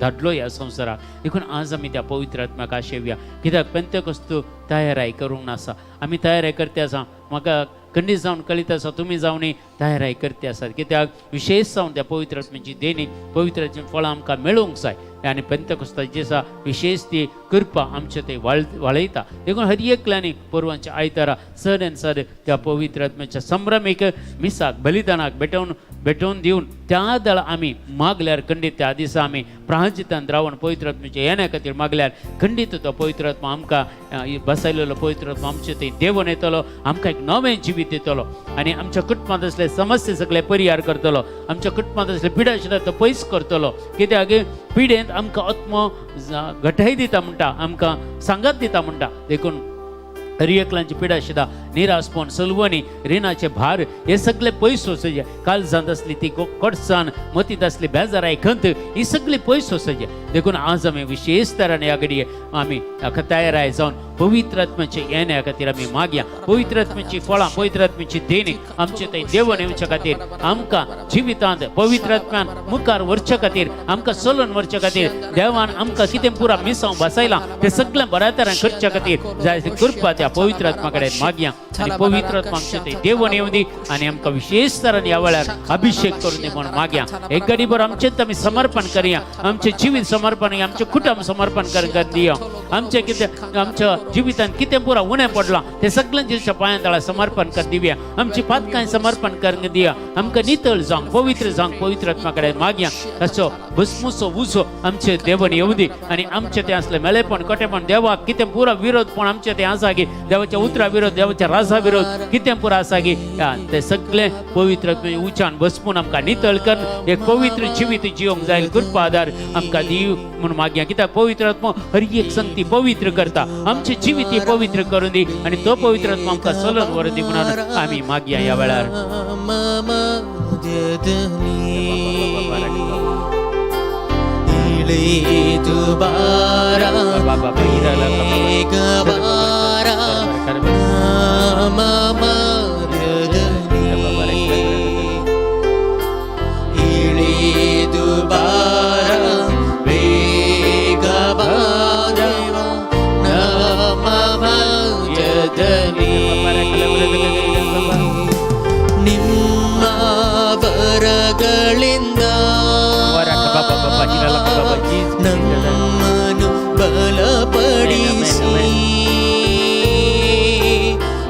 धाडलो ह्या संवसाराक देखून आज आमी त्या पवित्र आत्म्याक आशेवया कित्याक पेंतेकोस्त तयाराय करूंक नासा आमी तयाराय करते आसा म्हाका खंडीत जावन कळीत आसा तुमी जावनी तयाराय करते आसात कित्याक विशेष जावन त्या पवित्र आत्म्याची देणी पवित्राची फळां आमकां मेळूंक जाय आनी पेंतेकोस्ताची दिसा विशेष ती कृपा आमचे ते वाळयता देखून हर एकल्यानी परवांच्या आयतारा सण त्या पवित्र आत्म्याच्या संभ्रमीक मिसाक बलिदानाक भेटोवन दिवन त्या दळ आमी मागल्यार खंडीत त्या दिसा आमी प्रायश्चित्तान रावन पवित्र आत्म्याच्या येण्या खातीर मागल्यार खंडीत तो पवित्र आत्मा आमकां बसयलेलो पवित्र आत्मा आमचे ते देवून येतलो आमकां एक नवें जिवीत दितलो आनी आमच्या कुटुंबांत असले समस्या सगळे परिहार करतलो आमच्या कुटुंबांत असले पिडा आशिल्ले तो पयस करतलो कित्याक पिडेंत आमकां आत्मा घटाय दिता म्हणटा आमकां सांगात दिता म्हणटा देखून हर एकल्याची पिडा आशिल्ला निराशपण सलवणी रिणाचे भार हे सगळे पयस वचचे काळजांत असली ती कडसाण मतीत असली बेजाराय खंत ही सगळी पयस वचचे देखून आज आमी विशेष तरान ह्या घडये आमी हाका तयाराय जावन पवित्र आत्म्याचे येण्या खातीर आमी मागया पवित्र आत्म्याची फळां पवित्र आत्म्याची देणी आमचे थंय देवून येवच्या खातीर आमकां जिवितांत पवित्र आत्म्यान मुखार व्हरच्या खातीर आमकां चलून व्हरच्या खातीर देवान आमकां कितें पुरा मिसांव बसयलां तें सगळें बऱ्या तरेन करच्या खातीर जाय ती कृपा त्या पवित्र आत्मा कडेन मागया आनी पवित्र आत्मा आमचे थंय देवून येवं दी आनी आमकां विशेष तरेन ह्या वेळार अभिषेक करून दी म्हणून मागया एक घडीभर आमचें आमी समर्पण करया आमचें जिवीत समर्पण आमचें कुटुंब समर्पण कर दिया आमचें कितें आमच्या जिवितांत कितें पुरा उणें पडलां तें सगळें जेच्या पांया तळा समर्पण कर दिवया आमची पातकांय समर्पण करूंक दिया आमकां नितळ जावंक पवित्र आत्मा कडेन मागया ताचो भस्मुसो उजो आमचे देवून येवं दी आनी आमचें तें असलें मेळेपण कटेपण देवाक कितें पुरा विरोधपण आमचें तें आसा की देवाच्या उतरा विरोध देवाच्या राजा विरोध कितें पुरा आसा की तें सगळें पवित्र उच्चान भस्मून आमकां नितळ कर एक पवित्र जिवीत जिवंक जाय कृपा आदार आमकां दिव म्हणून मागया कित्याक पवित्र आत्मा हर एक संगती पवित्र करता आमचे जिवीत पवित्र करून दी आणि तो पवित्र आत्मा आमकां चलून व्हरून दी म्हणून आमी मागया ह्या वेळार ನಿಮ್ಮ ವರಗಳಿಂದ ನಮ್ಮನ್ನು ಬಲಪಡಿಸಿ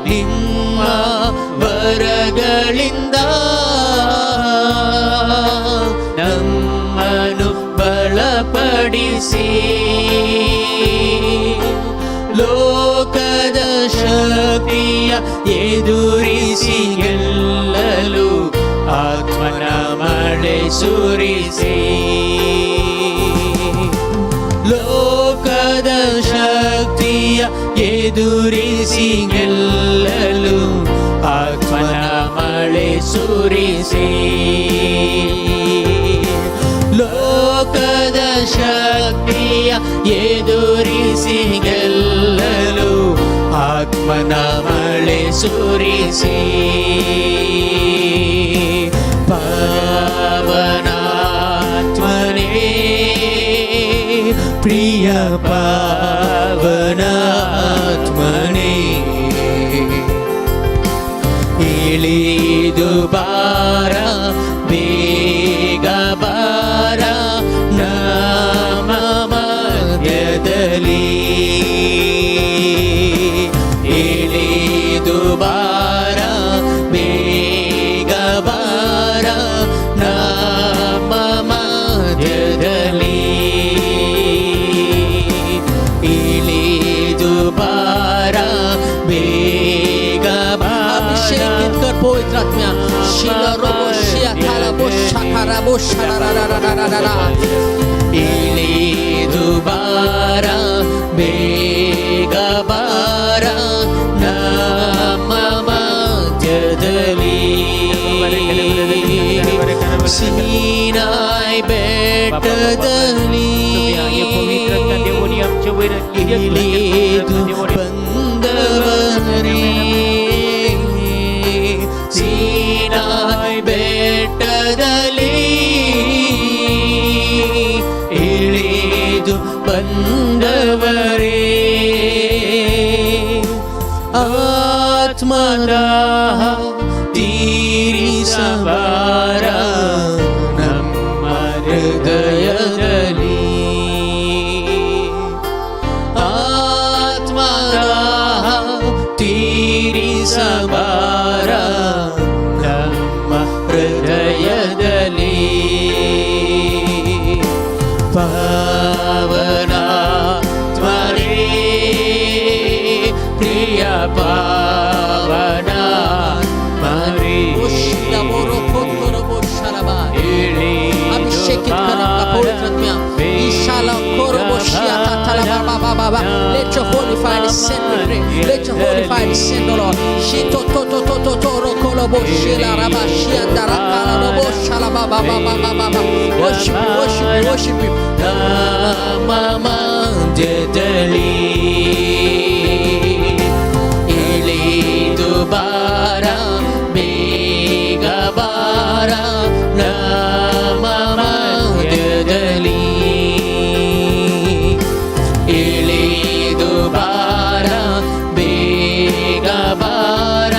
ನಿಮ್ಮ ವರಗಳಿಂದ ನಮ್ಮನ್ನು ಬಲಪಡಿಸಿ ಲೋಕದ ಶಕ್ತಿಯ ಎದುರಿಸಿ ಗೆಲ್ಲಲು ಆತ್ಮನ ಮಳೆ ಸುರಿಸಿ ಲೋಕದ ಎದುರಿಸಿ ಗೆಲ್ಲಲು ಆತ್ಮನ ಮಳೆ ಸುರಿಸಿ ಲೋಕದ ಶಕ್ತಿಯ ಎದುರಿಸಿ ಗೆಲ್ಲಲು ಆತ್ಮನ ಮಳೆ ಸುರಿಸಿ ಪಾವನಾತ್ಮನೇ ಪ್ರಿಯ ಪಾವನಾತ್ಮನೇ ಇಳಿದು ಬಾರ ಬೇಗ ಬಾರ ನಮ್ಮ ಮಧ್ಯದಲ್ಲಿ ಇಳಿದು ಬಾರ ಬೇಗ ಬಾರ ನಮ್ಮ ಮಧ್ಯದಲ್ಲಿ ಇಳಿದು ಬಾರ ಬೇಗ ಅಭಿಷೇಕಿತ कर पवित्र आत्मा शिला रोबो शिया थाला बोशा थारा बोशा रा इलिदु बारा बेगा बारा ನಮ್ಮ ಮಧ್ಯದಲ್ಲಿ सीनाई ಬೆಟ್ಟದಲ್ಲಿ ಇಳಿದು ಬಂದವರೇ सीनाई ಬೆಟ್ಟದಲ್ಲಿ ಇಳಿದು ಬಂದವರೇ ಆತ್ಮದಾಹ ತೀರಿಸಬಾರ ನಮ್ಮ ಹೃದಯದಲ್ಲಿ ಆತ್ಮದಾಹ ತೀರಿಸಬಾರ ನಮ್ಮ ಹೃದಯದಲ್ಲಿ ಪಾವನಾತ್ಮನೇ ಪ್ರಿಯ ಪಾವನಾತ್ಮನೇ अभिषेकित करो का पवित्र आत्मा ईशाला कोरो बोशिया ताला बाबा बाबा let your holy fire descend we pray let your holy fire descend O Lord shito to ro kolo boshila rabashia darakala ro boshala baba baba baba worship you mama dedali ilindu bara bega bara ನಮ್ಮ ಮಧ್ಯದಲ್ಲಿ ಇಳಿದು ಬಾರ ಬೇಗ ಬಾರ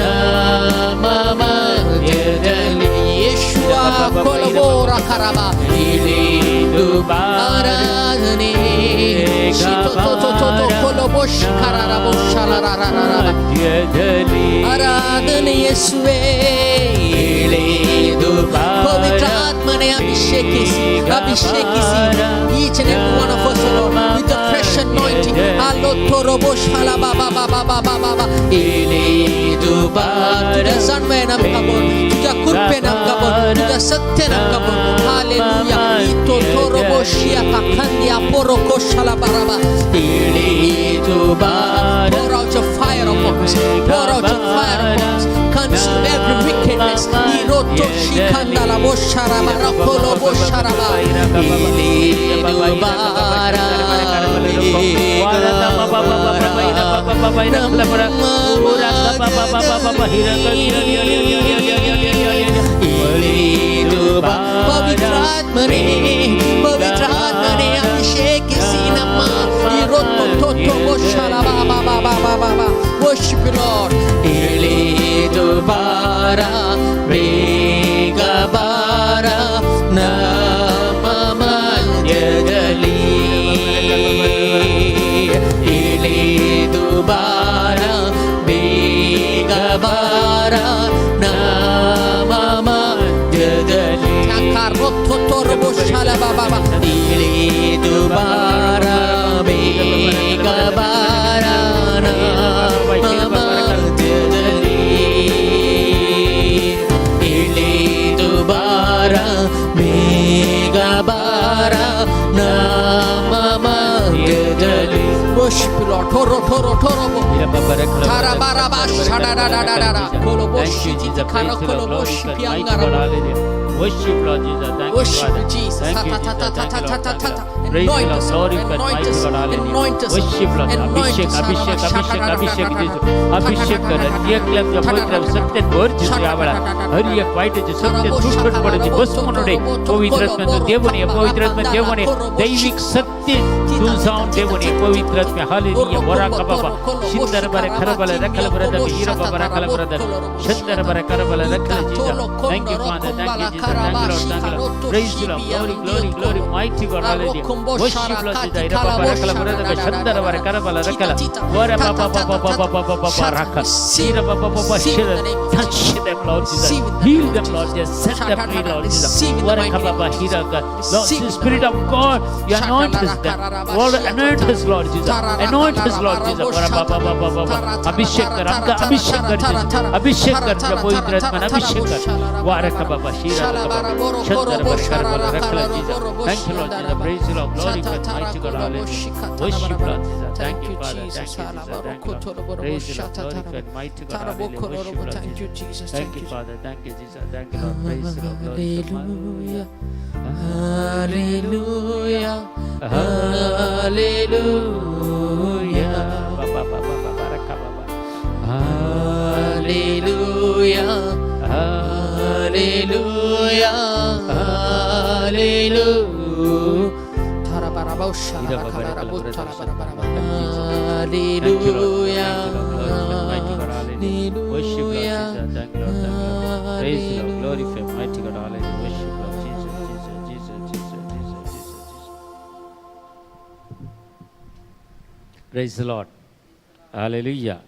ನಮ್ಮ ಮಧ್ಯದಲ್ಲಿ ಯೇಸುವ ಕೊಲಬೋರ ಕರಬ ಇಳಿದು ಬಾರಾಧನೆ ಕೊಲಬೋಶ್ ಆರಾಧನೆ ಯೇಸುವೇ ಇಳಿದು ಪವಿತ್ರ ಆತ್ಮನೇ ಅಭಿಷೇಕಿಸಿ each and every one of us O Lord with the fresh anointing alotoroboshhala baba baba baba baba इलिदु बार तुझ्या सन्मानम कबूल तुझ्या कृपेनम कबूल तुझ्या सत्यनम कबूल हालेलुया इतो तोरोबोशिया काखंदिया पोरोकोशhala baraba इलिदु bar pour out your fire upon us pour out your fire upon us consume every wickedness iroto shikandala boshara barakolo boshara ba इलिदु बार पवित्र आत्मने अभिषेकिಸಿ ನಮ್ಮ ಇರೋತ್ತು ಬೋಶಾಲ ಬಾಬಾ ಬಾಬಾ ಬಾಬಾ worship you Lord ಇಳಿದು ಬಾರ ಬೇಗ ಬಾರ ನಮ್ಮ ಮಧ್ಯದಲ್ಲಿ ಇಳಿದು ಬಾರ ಬೇಗ ಬಾರ ನಮ್ಮ ಮಧ್ಯದಲ್ಲಿ ಇಳಿದು ಬಾರ ಬೇಗ ಬಾರ ನಮ್ಮ ಮಧ್ಯದಲ್ಲಿ ಇಳಿದು ಬಾರ ಬೇಗ ಬಾರ ನಮ್ಮ ಮಧ್ಯದಲ್ಲಿ worship you, Lord. Toro, toro, toro, bo. Tarabaraba, shadadadadada. Kolo, worship you, Kano, kolo, worship you, Angara. Worship Lord Jesus. Thank you, Worship Father. you, Jesus. Thank you, Ta, ta, ta, Jesus. ta, Thank you, ta, Lord. ta, ta, Thank ta. you. Praise Anoint the us, Lord. Glorify anoint mighty us, God. Hallelujah. anoint us. Worship Lord. Anoint Abhishek, us. Abhishek, Abhishek, Abhishek, Jesus. Abhishek Ta, ta, ta, करा. ta, ये club जब पवित्र सत्य bore जिसे आवड़ा. हर एक white जो सत्य दूषण पड़े थी बस मनोरे पवित्र में तो देवनी है पवित्र में देवनी दैविक सत्य तुझाऊं देवनी पवित्र में हालेलुया वरा कबाबा शिंदर बरे खरबले रखल बरे दबी हीरा बरे खल बरे दबी शिंदर बरे खरबले रखल जीजा. Thank you, Father. Thank you, Jesus. Thank you, Lord. Thank you, Lord. Praise you, Lord. Glory, glory, glory. Mighty God. Hallelujah. Worship, Lord Jesus. Ira baba rakala bere debe shandara bare karabala rakala. Wara baba baba baba baba baba rakha. Ira baba baba shira. Touch them, Lord Jesus. Heal them, Lord Jesus. Set them free, Lord Jesus. Wara baba hira God. Lord, the Spirit of God, you anoint us them. Lord, anoint us, Lord Jesus. Anoint us, Lord Jesus. Wara baba baba baba. Abhishek kar. Amka abhishek kar Jesus. Abhishek kar jab पवित्र आत्मा अभिषेक कर वारे कबा बशीरा कबा शंदर बर करबला रखला जीजा. Thank you, Lord Jesus. Praise you, Lord. Glory to mighty God. Hallelujah. Worship, Lord Jesus. Thank you, Father. Thank you, Jesus. Thank you, Lord. Praise you, Lord. Glorify mighty God. Hallelujah. Worship, Lord Jesus. Thank you, Father. Thank you, Jesus. Thank you, Lord. Praise you, Lord. Hallelujah. Hallelujah. Hallelujah. Baba baba baba rakaba baba. Hallelujah. Hallelujah. Hallelujah. Tarabarabosha. Hallelujah. Worship, Lord Jesus. Thank you, Lord. Thank you, Lord. Praise you, Lord. Glorify mighty God. Hallelujah. Worship, Lord Jesus. Jesus, Jesus, Jesus, Jesus, Jesus, Jesus. Praise the Lord. Hallelujah.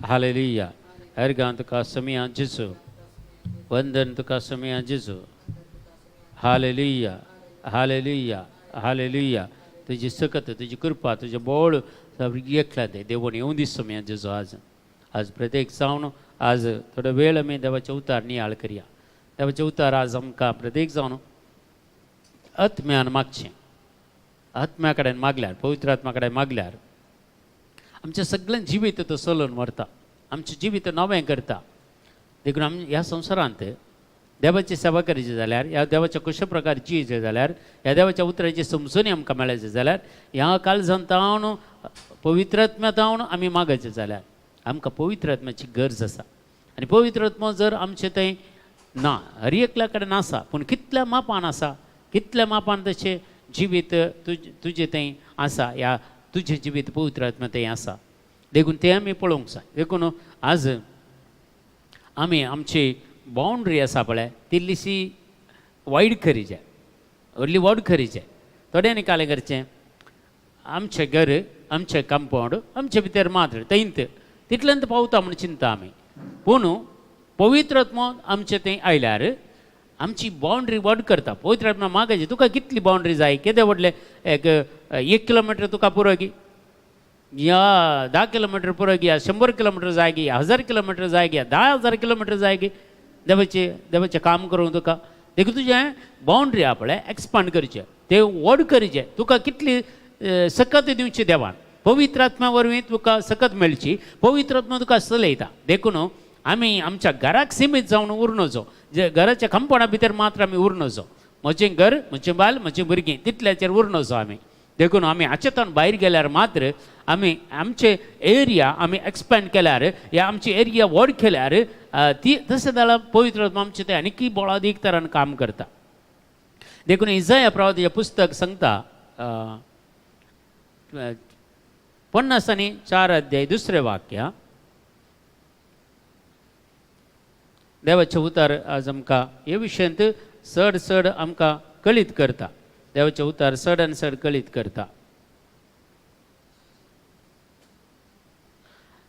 Hallelujah. Ergan to Kasamiya Jesu. Vandan to Kasamiya Jesu. Hallelujah. Hallelujah. Hallelujah. तुझी सकत तुझी कृपा तुझे बोल सब एकला दे देवोने येऊन दिस समय जेजू आज प्रत्येक जाऊन आज थोडा वेळ मी देवाचे उतार नियाळ करूया. देवाचे उतार आज आमकां प्रत्येक जाऊन आत्म्यान मागचें आत्म्या कडेन मागल्यार पवित्र आत्मा कडेन मागल्यार आमच्या सगळ्यां जिवीत तो चलोवन व्हरता. आमचें जिवीत नवें करता. देखून आमी ह्या संवसारांत देवाची सेवा करची जाल्यार ह्या देवाच्या कशा प्रकार जियेचें जाल्यार ह्या देवाच्या उतराची समजुनी आमकां मेळचे जाल्यार ह्या काळजांतावन पवित्र आत्म्यांतावन आमी मागचे जाल्यार आमकां पवित्र आत्म्याची गरज आसा. आनी पवित्र आत्मा जर आमचे थंय ना हर एकल्या कडेन आसा पूण कितल्या मापान आसा कितल्या मापान तशें जिवीत तुजें थंय आसा ह्या तुजें जिवीत पवित्र आत्मा थंय आसा. देखून तें आमी पळोवंक जाय. देखून आज आमी आमची बाउंड्री आसा पळय ती इल्लीशी वायड करी जाय व्हडली व्हड करी जाय. थोड्यांनी कालें करचें आमचें घर आमचें कंपाउंड आमचे भितर मात्र थंयत तितल्यांत पावता म्हूण चिंता आमी. पूण पवित्र आत्मा आमचे थंय आयल्यार आमची बाउंड्री व्हड करता. पवित्र आत्मा मागचे तुका कितली बाउंड्री जाय केदें व्हडलें एक 1 किलोमिटर तुका पुरो गी या 10 किलोमिटर पुरो गी या 100 किलोमिटर जाय गी 1000 किलोमिटर जाय गी 10,000 किलोमिटर जाय गी देवाचें काम करूंक तुका. देखून तुजें बाउंड्री आहा पळय एक्सपांड करचें तें व्हड करचें. तुका कितली सकत दिवची देवान पवित्र आत्म्या वरवीं तुका सकत मेळची. पवित्र आत्मा तुका चलयता. देखून आमी आमच्या घराक सीमीत जावन उरनोचो जे घराच्या कंपाउंडा भितर मात्र आमी उरनोचो. म्हजें घर म्हजें बाल म्हजीं भुरगीं तितल्याचेर उरनोचो आमी. देखून आमी हाचेतान भायर गेल्यार मात्र आमी आमचे एरिया आमी एक्सपेंड केल्यार या आमची एरिया व्हड केल्यार ती तशें जाल्यार पवित्र आत्मा आमचें तें आनीक बळादीक तरान काम करता. देखून इसाया प्रवादीचें पुस्तक सांगता 50 अध्याय 2 वाक्य देवाचे उतार आज आमकां हे विशयांत चड आमकां कळीत करता. देवाचे उतार चड आनी चड कळीत करता.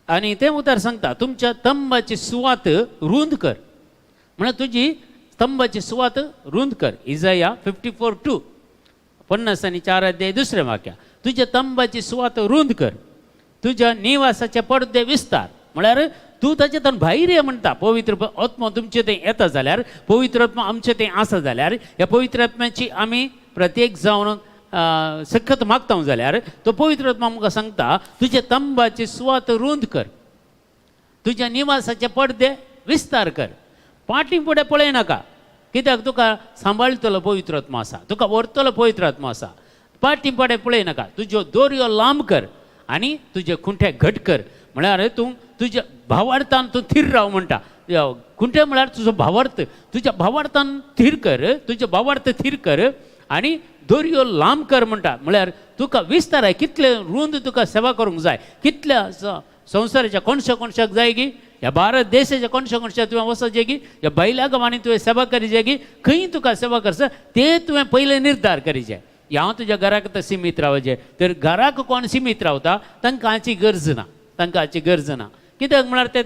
आनी तें उतार सांगता तुमच्या तंबाची सुवात रुंद कर म्हळ्यार तुजी स्तंभाची सुवात रुंद कर. इसाया 54:2 50 अध्याय 2 वाक्य तुझ्या तंबाची सुवात रुंद कर तुझ्या निवासाचे पडदे विस्तार. म्हळ्यार तूं ताचेतान भायर ये म्हणटा. पवित्र आत्मा तुमचे थंय येता जाल्यार पवित्र आत्मा आमचे थंय आसा जाल्यार ह्या पवित्र आत्म्याची आमी प्रत्येक जावन सखत मागता जाल्यार तो पवित्र आत्मा आमकां सांगता तुजे तंबाची सुवात रुंद कर, तुज्या निवासाचे पडदे विस्तार कर, पाटी फुडें पळय नाका, कित्याक तुका सांबाळटलो पवित्र आत्मा आसा, तुका व्हरतलो पवित्र आत्मा आसा. पाटी फुडें पळय नाका, तुज्यो दोरयो लांब कर आनी तुजे खुंटे घट कर. म्हळ्यार तूं तुज्या भावार्थान तूं थीर राव म्हणटा. खुंटे म्हळ्यार तुजो भावार्थ, तुज्या भावार्थान थीर कर, तुजे भावार्थ थीर कर आनी दोरयो लांब कर म्हणटा. म्हळ्यार तुका विस्तार आहे, कितले रुंद तुका सेवा करूंक जाय, कितल्या संवसाराच्या कोणशाक जाय गी, ह्या भारत देशाच्या कोणशाक तुवें वचचें गी, ह्या भायल्या गांवांनी तुवें सेवा करीचें गी, खंय तुका सेवा करचा ते तुवें पयलें निर्धार करीचें. हांव तुज्या घराक सीमीत रावचें, तर घराक कोण सीमीत रावता तांकां हाची गरज ना, तांकां हाची गरज ना. कित्याक म्हळ्यार ते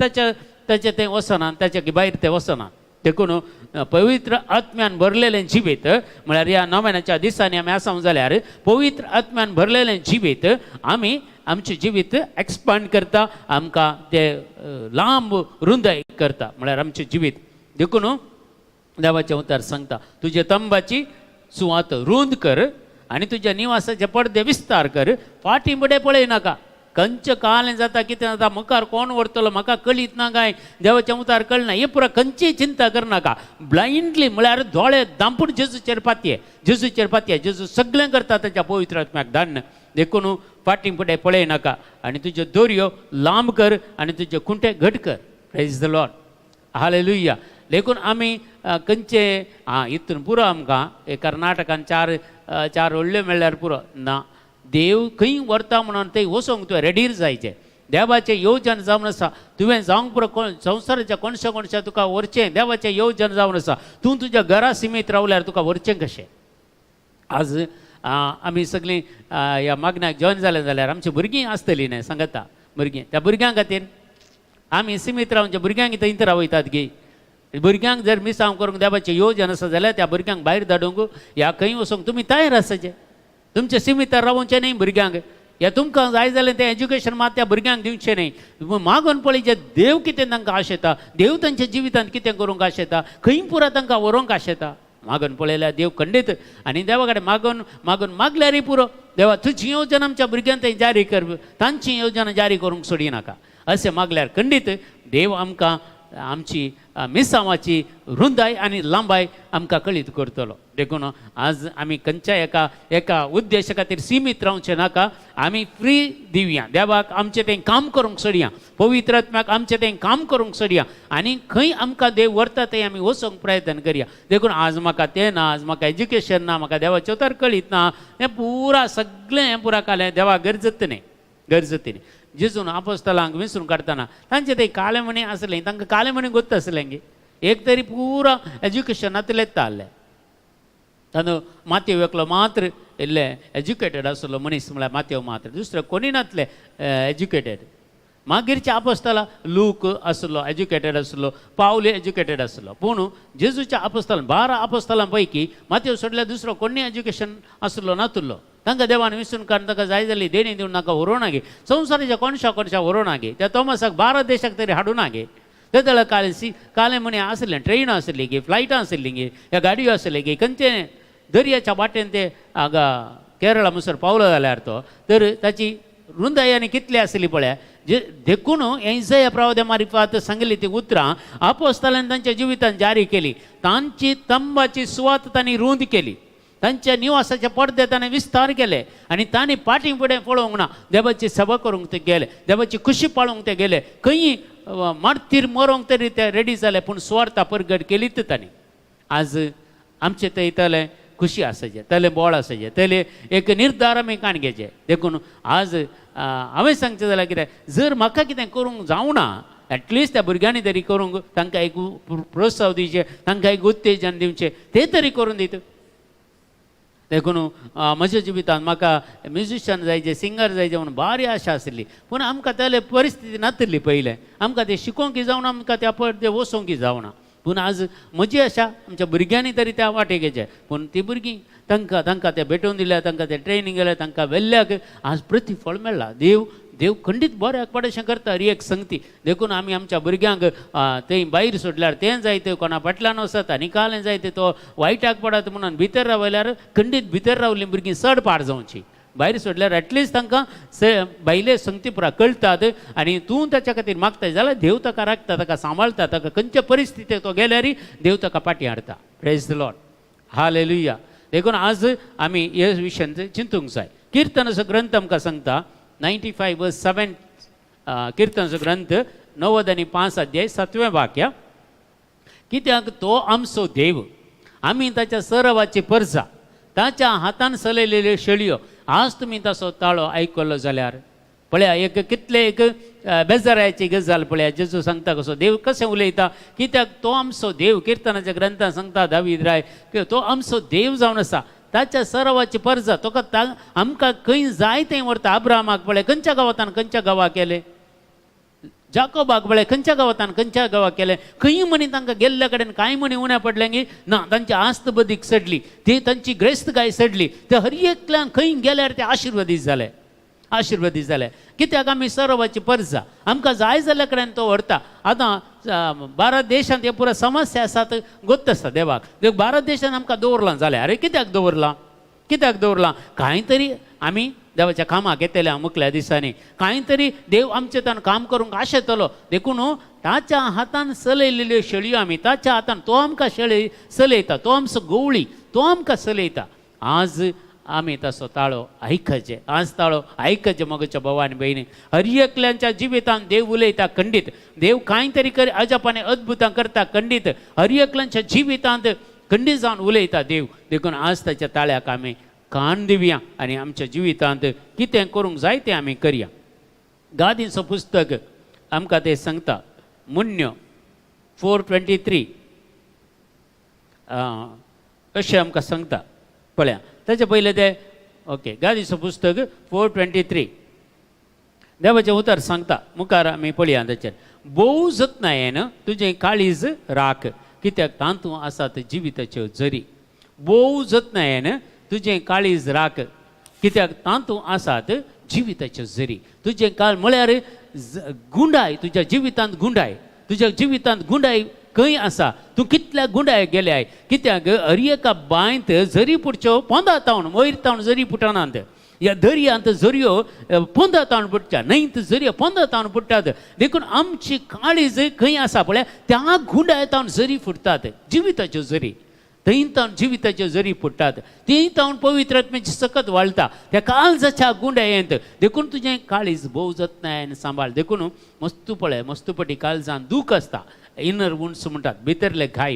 ताचे तें वचना, ताच्या भायर ते वचना. देखून पवित्र आत्म्यान भरलेलें जिवीत म्हळ्यार ह्या नव्याच्या दिसांनी आमी आसां जाल्यार पवित्र आत्म्यान भरलेलें जिवीत आमी आमचें जिवीत एक्सपांड करता, आमकां तें लांब रुंदाय करता. म्हळ्यार आमचें जिवीत. देखून देवाचें उतर सांगता तुजे तंबाची सुवात रुंद कर आनी तुज्या निवासाचे पडदे विस्तार कर, फाटी फुडें पळय नाका. कंच कालें जाता, कितें जाता, मुखार कोण व्हरतलो म्हाका कळीत ना काय, देवाच्या उतार कळना, हे पुरो खंयचीय चिंता करनाका. ब्लायंडली म्हळ्यार दोळे दांपून जेजूचेर पातये, जेजूचेर पातये. जेजू सगळें करता ताच्या पवित्र आत्म्याक धाडन. देखून फाटी फुडें पळय नाका आनी तुज्यो दोरयो लांब कर आनी तुजे खुंटे घट कर. Praise the Lord, hallelujah. देखून आमी खंयचे हितून पुरो आमकां कर्नाटकान चार व्हडल्यो मेळ्ळ्यार पुरो ना. देव खंय व्हरता म्हणून थंय वचोंक तुवें रेडीर जायचें. देवाचें येवजण जावन आसा, तुवें जावंक पुरो संवसाराच्या कोणशा तुका व्हरचें, देवाचें येवजण जावन आसा. तूं तुज्या घरा सीमीत रावल्यार तुका व्हरचें कशें. आज आमी सगळीं ह्या मागण्याक जॉयन जाले जाल्यार आमचीं भुरगीं आसतलीं न्हय, सांगता भुरगीं, त्या भुरग्यां खातीर आमी सीमीत रावचे. भुरग्यांक थंय रावयतात गे. भुरग्यांक जर मिसांव करूंक देवाचें येवजण आसा जाल्यार त्या भुरग्यांक भायर धाडूंक ह्या खंय वचोंक तुमी तयार आसाचे. तुमचे सिमितार रावचें न्ही भुरग्यांक. या तुमकां जाय जालें तें एज्युकेशन मात त्या भुरग्यांक दिवचें न्ही. मागून पळयचें देव कितें तांकां आशेता, देव तांच्या जिवितांत कितें करूंक आशेता, खंय पुरा तांकां व्हरूंक आशेता. मागून पळयल्यार देव खंडीत आनी देवा कडेन मागून मागल्यारय पुरो. देवा तुजी येवजण आमच्या भुरग्यांक थंय जारी कर, तांची येवजण जारी करूंक सोडिनाका अशें मागल्यार खंडीत देव आमकां आमची मिसांवाची रुंदाय आनी लांबाय आमकां कळीत करतलो. देखून आज आमी खंयच्याय एका उद्देशा खातीर सीमीत रावचें नाका. आमी फ्री दिवया देवाक, आमचें तें काम करूंक सोडया, पवित्र आत्म्याक आमचें तें काम करूंक सोडया आनी खंय आमकां देव व्हरता थंय आमी वचूंक प्रयत्न करया. देखून आज म्हाका तें ना, आज म्हाका एज्युकेशन ना, म्हाका देवाचें उतर कळीत ना, हें पुरा सगळें हें पुरा कालें देवाक गरजत न्ही. जेजून आपोस्तलांक विसरून काडटाना तांचे ते काळे मणी आसलें, तांकां काळे मणी गोत्त आसलें गे. एक तरी पुरो एज्युकेशनांतले ताल्ले. तांदूळ मातयेव एकलो मात्र इल्ले एज्युकेटेड आसलो मनीस म्हळ्यार मातयेव मात्र, दुसरे कोणी नासले एज्युकेटेड. मागीरचे आपोस्तला लूक आसलो एज्युकेटेड आसलो, पावले एज्युकेटेड आसलो. पूण जेजूच्या आपोस्तलान 12 आपोस्तलां पैकी मातयेव सोडल्यार दुसरो कोणी एज्युकेशन आसलो नातुरलो. तांकां देवान विसरून काडून ताका जाय जाली देणी दिवन नाका व्हरूना गे. संवसाराच्या कोणशा व्हरूना गे. त्या तोमासाक 12 देशाक तरी हाडूना गे. ते जाल्यार काले म्हणे आसले, ट्रेन आसली गे, फ्लायटां आसली गे, ह्या गाडयो आसले गे. खंयचे दर्याच्या वाटेन ते हांगा केरळा मुसर पावलो जाल्यार तो तर ताची रुंदाय आनी कितली आसली पळय. जे देखून एंझया प्रवाद्या मार्फत सांगली ती उतरां आपोस्तलांनी तांच्या जिवितांत जारी केली. तांची तंबाची सुवात तांणी रुंद केली, तांच्या निवासाचे पडदे ताणें विस्तार केले आनी तांणी पाटी फुडें पळोवंक ना. देवाची सभा करूंक ते गेले, देवाची खुशी पाळोवंक ते गेले. खंय मारतीर मरोंक तरी ते रेडी जाले, पूण स्वार्था परगट केलीच तांणी. आज आमचे थंय तले खुशी आसाचे, तले बोळ आसाचे, तले एक निर्धार आमी काणगेचे. देखून आज हांवें सांगचें जाल्यार कितें, जर म्हाका कितें करूंक जावना एटलिस्ट त्या भुरग्यांनी तरी करूंक, तांकां एक प्रोत्साहन दिवचें, तांकां एक उत्तेजन दिवचें, ते तरी करून दित. देखून म्हज्या जिवितांत म्हाका म्युजिशियन जायचे, सिंगर जायचे म्हणून बारी आशा आसली. पूण आमकां तले परिस्थिती नासली पयलें. आमकां ते शिकोवंकय जावना, आमकां त्या पडदे वचोवंकय जावना. पूण आज म्हजी आशा आमच्या भुरग्यांनी तरी त्या वाटेकेचे. पूण ती भुरगीं तांकां ते भेटोवन दिल्या, तांकां ते ट्रेनींग गेले, तांकां वेल्ल्याक आज प्रतिफळ मेळ्ळा. देव खंडीत बऱ्याक पडशें करता हर एक संगती देखून आमी आमच्या भुरग्यांक थंय भायर सोडल्यार तें जायते कोणा फाटल्यान वसत आनी कालें जायते तो वायटाक पडत म्हणून भितर रावल्यार खंडीत भितर रावलीं भुरगीं चड पाड जावची भायर सोडल्यार एटलिस्ट तांकां भायले संगती पुरा कळटात आनी तूं ताच्या खातीर मागता जाल्यार देव ताका राखता ताका सांबाळटा ताका खंयच्या परिस्थितीक तो गेल्यार देव ताका पाटी हाडटा प्रेज द लॉर्ड हालेलुया देखून आज आमी ह्या विशयान चिंतूंक जाय किर्तनाचो ग्रंथ आमकां सांगता 95:7 किर्तनाचो ग्रंथ 90 आनी 5 अध्याय 7वें वाक्य कित्याक तो आमचो देव आमी ताच्या सरवाची परजा ताच्या हातान चलयलेल्यो शेळयो आज तुमी ताचो ताळो आयकलो जाल्यार पळया एक कितले एक बेजाराची गजाल पळया जेजू सांगता कसो देव कशें उलयता कित्याक तो आमचो देव किर्तनाच्या ग्रंथान सांगता दावीद राय की तो आमचो देव जावन आसा ताच्या सरवाची परजा तुका आमकां खंय जाय थंय व्हरता अब्राहमाक पळय खंयच्या गांवां केले जाकोबाक पळय खंयच्या गांवां केले खंय म्हणी तांकां गेल्ल्या कडेन कांय म्हणी उण्या पडलें की ना तांची आस्त बदीक सडली ती तांची ग्रेस्तकाय सडली ते हर एकल्यान खंय गेल्यार ते आशिर्वादीत जाले कित्याक आमी सरवाची परजा आमकां जाय जाल्ल्या कडेन तो व्हरता आतां भारत देशांत हे पुरो समस्या आसात गोत्त आसता देवाक भारत देशांत आमकां दवरलां जाल्यार अरे कित्याक दवरलां कांय तरी आमी देवाच्या कामाक येतले मुखल्या दिसांनी कांय तरी देव आमचे तान काम करूंक आशेतलो देखून ताच्या हातान चलयलेल्यो शेळयो आमी ताच्या हातान तो आमकां चलयता तो आमचो गवळी तो आमकां चलयता आज आमी ताचो ताळो आयकचे आज ताळो आयकचे मगच्या भवानी बहिणी हर एकल्यांच्या जिवितान देव उलयता खंडीत देव कांय तरी अजापाने अद्भुतां करता खंडीत हर एकल्यांच्या जिवितांत खंडीत जावन उलयता देव देखून आज ताच्या ताळ्याक आमी कान दिवया आनी आमच्या जिवितांत कितें करूंक जाय तें आमी करया गादीचो पुस्तक आमकां तें सांगता मुन्य 4:23 अशें आमकां सांगता पळया ताचे पयलें तें ओके गादीचो पुस्तक 4:23 देवाचें उतर सांगता मुखार आमी पळया ताचेर भोव जतनायेन तुजें काळीज राख कित्याक तांतूं आसात जिविताच्यो झरी भोव जतनायेन तुजें काळीज राख कित्याक तांतूं आसात जिविताच्यो झरी तुजें काळ म्हळ्यार गुंडाय तुज्या जिवितांत गुंडाय खंय आसा तूं कितल्या गुंडाय गेल्याय कित्याक हर एका बांयत झरी पुडच्यो पोंदा तावन वयर तावन झरी पुटनात ह्या दर्यांत झरयो पोंदा तावन पुडटा न्हंयत झरयो पोंदा तावन पुडटात देखून आमची काळीज खंय आसा पळय त्या गुंडाय तावन झरी फुटतात जिविताच्यो झरी थंय तावन जिविताच्यो झरी फुटतात थंय तावन पवित्र आत्म्याची सकत वाळटा त्या काळजाच्या गुंडायेंत देखून तुजें काळीज भोव जतनायेन सांबाळ देखून मस्तुपटी काळजान दूख आसता इनर वुंड्स म्हणटात भितरले घाय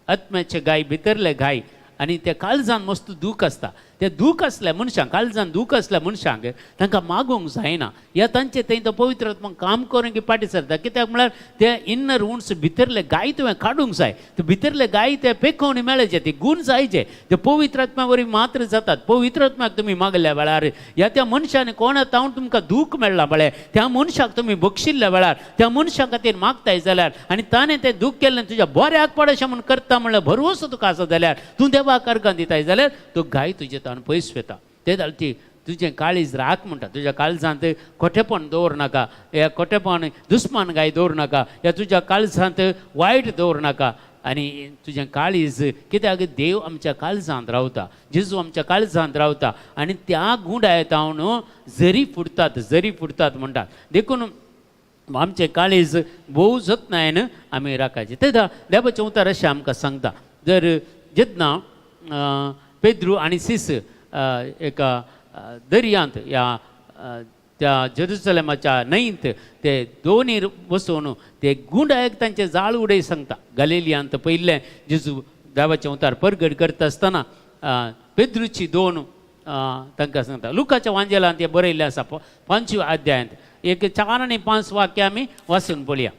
आत्म्याचे गाय भितरले घाय आनी त्या काळजान मस्त दूख आसता ते दूख असल्या मनशांक काळजान दूख असल्या मनशांक तांकां मागोवंक जायना ह्या तांचे थंय तो पवित्र आत्मा काम करूंक पाटी सरता कित्याक म्हळ्यार ते इन्नर वुंड्स भितरले गाय तुवें काडूंक जाय ते भितरले गाय ते पेखवणी मेळचे ते गूण जायचे ते पवित्र आत्म्या वरवीं मात्र जातात पवित्र आत्म्याक तुमी मागल्या वेळार ह्या त्या मनशान कोणा तावन तुमकां दूख मेळ्ळां म्हळ्यार त्या मनशाक तुमी बक्षिल्ल्या वेळार त्या मनशा खातीर मागताय जाल्यार आनी ताणें तें दूख केल्लें तुज्या बऱ्याक पडशें म्हूण करता म्हणल्यार भरवोसो तुका आसा जाल्यार तूं देवाक अर्गां दिताय जाल्यार तो गाय तुजे तावन पयस वेता ते जाल्यार तुजें काळीज राख म्हणटा तुज्या काळजांत खोटेपण दवर नाका ह्या खोटेपण दुस्मान गाय दवर नाका ह्या तुज्या काळजांत वायट दवर नाका आनी तुजें काळीज कित्याक देव आमच्या काळजांत रावता जेजू आमच्या काळजांत रावता आनी त्या गुंडाय तावन झरी फुटतात म्हणटात देखून आमचें काळीज भोव जतनायेन आमी राखपाचें ते देवाचें उतर अशें आमकां सांगता जर जेन्ना पेद्रू आनी सीस एका दर्यांत या त्या जेरुसलेमाच्या न्हंयत ते दोनी वचून ते गुंडायक तांचें जाळ उडय सांगता गलिलियांत पयल्लें जेजू देवाचें उतार परगट करता आसतना पेद्रूची दोन तांकां सांगता लुकाच्या वांजेलांत हें बरयल्लें आसा 5व्या अध्यायांत एक 4 आनी 5 वाक्य आमी वाचून पळया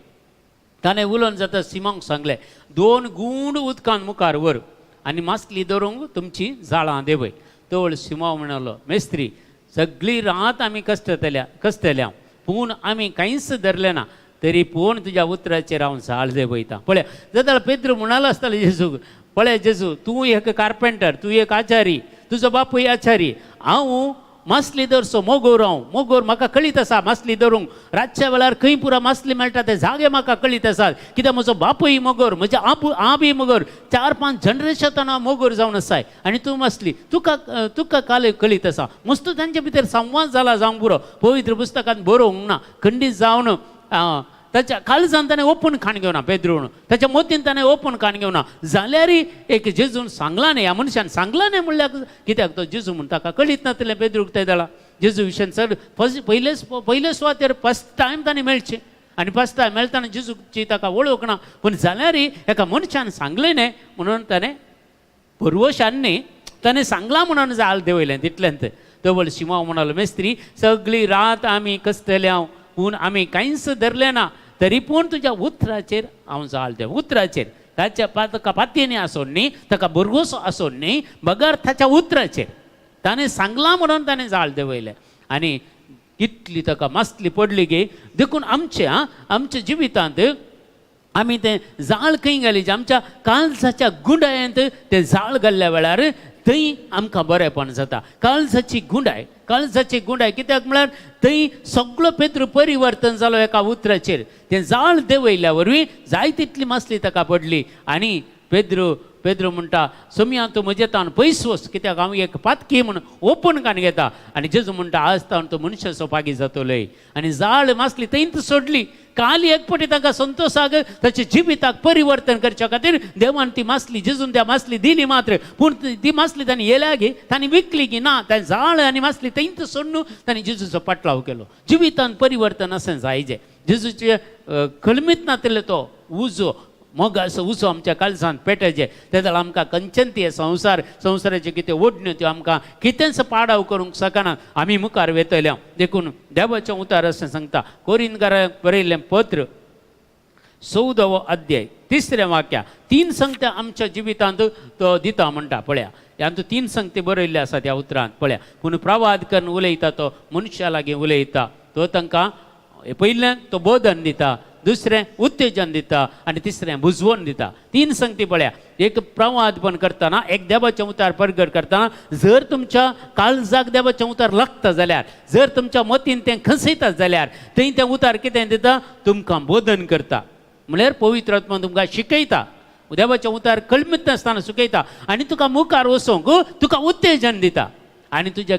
ताणें उलोवन जाता सिमोंक सांगलें 2 गूंड उदकान मुखार व्हर आनी मासली धरूंक तुमची जाळां देवय तवळ सिमो म्हणलो मेस्त्री सगळी रात आमी कस्तल्या पूण आमी कांयच धरलें ना तरी पूण तुज्या उतराचेर हांव झाळ देवयता पळय जाल्यार पेद्रू म्हणालो आसतलो जेजूक पळय जेजू तूं एक कार्पेंटर तूं एक आचारी तुजो बापूय आचारी हांव मासली धरसो मोगोर हांव मोगोर म्हाका कळीत आसा मासली धरूंक रातच्या वेळार खंय पुरो मासली मेळटा ते जागे म्हाका कळीत आसात कित्याक म्हजो बापूय मोगोर म्हजे आबूय मोगोर 4-5 जनरेशन हांव मोगोर जावन आसाय आनी तूं मासली तुका काल कळीत आसा मस्त तांचे भितर संवाद जाला जावंक पुरो पवित्र पुस्तकांत बरोवंक ना खंडीत जावन त्याच्या काळजान ताणें ओपन खाण घेवना पेद्रून त्याच्या मोतीन ताणें ओपन खाण घेवना जाल्यारय एक जेजून सांगला न्ही ह्या मनशान सांगला न्ही म्हणल्यार कित्याक तो जेजू म्हण ताका कळीत नासलें पेद्रूक ते जाला जेजू विशयन सर पयले सुवातेर फस्ट टायम ताणें मेळचें आनी फस्ट टायम मेळटाना जेजूची ताका वळख ना पूण जाल्यारय एका मनशान सांगलें न्ही म्हणून ताणें पर्वशान न्ही ताणें सांगला म्हणून जाल देंवयलें तितल्यांत तवळ शिमाव म्हणालो मेस्त्री सगळी रात आमी कसतल्या पूण आमी कांयच धरलें ना तरी पूण तुज्या उतराचेर हांव जाळ देव उतराचेर ताच्या ताका पातयेनी आसोन न्ही ताका भरवोसो आसोन न्ही बगर ताच्या उतराचेर ताणें सांगलां म्हणून ताणें जाळ देंवयलें आनी कितली ताका मासली पडली गे देखून आमच्या जिवितांत आमी तें जाळ खंय घालीचें आमच्या काळजाच्या गुंडायांत तें जाळ घाल्ल्या वेळार थंय आमकां बरेंपण जाता काळजाची गुंडाय कित्याक म्हळ्यार थंय सगळो पेद्रू परिवर्तन जालो एका उतराचेर तें जाळ देंवयल्या वरवीं जाय तितली मासली ताका पडली आनी पेद्रू म्हणटा सोम्या तूं म्हजे तावन पयस वच कित्याक हांव एक पातकी म्हूण ओपन कान घेता आनी जेजू म्हणटा आज तावन तो मनशाचो सोपागी जातोलय आनी जाळ मासली थंयच सोडली काल एक फावटी ताका संतोशाक ताच्या जिविताक परिवर्तन करच्या खातीर देवान ती मासली जेजून त्या मासली दिली मात्र पूण ती मासली तांणी येल्या गे तांणी विकली की ना त्या जाळ आनी मासली थंयच सोडून तांणी जेजूचो पाटलाव केलो जिवितांत परिवर्तन असें जायचें जेजूचे कळमीत नातले तो उजो मोगाचो उजो आमच्या काळजांत पेटचे ते जाल्यार आमकां कंचन हे संवसाराचे कितें ओडण्यो त्यो आमकां कितेंच पाडाव करूंक शकना आमी मुखार वेतल्या देखून देवाचें उतार अशें सांगता कोरिंथकारांक बरयल्लें पत्र 14 अध्याय 3 वाक्या 3 संगत्या आमच्या जिवितांत तो दिता म्हणटा पळया ह्यातूं 3 संगती बरयल्ले आसात ह्या उतरांत पळया पूण प्रवाद करून उलयता तो मनशा लागीं उलयता तो तांकां पयलें तो बोधन दिता दुसरें उत्तेजन दिता आनी तिसरें बुजवण दिता 3 संगती पळया एक प्रवादपण करतना एक देवाचें उतार परगट करतना जर तुमच्या काळजाक देवाचें उतार लागता जाल्यार जर तुमच्या मतीन तें खसयता जाल्यार थंय तें उतार कितें दिता तुमकां बोधन करता म्हळ्यार पवित्र आत्मा तुमकां शिकयता देवाचें उतार कळमीत नासतना शिकयता आनी तुका मुखार वचोंक तुका उत्तेजन दिता आनी तुज्या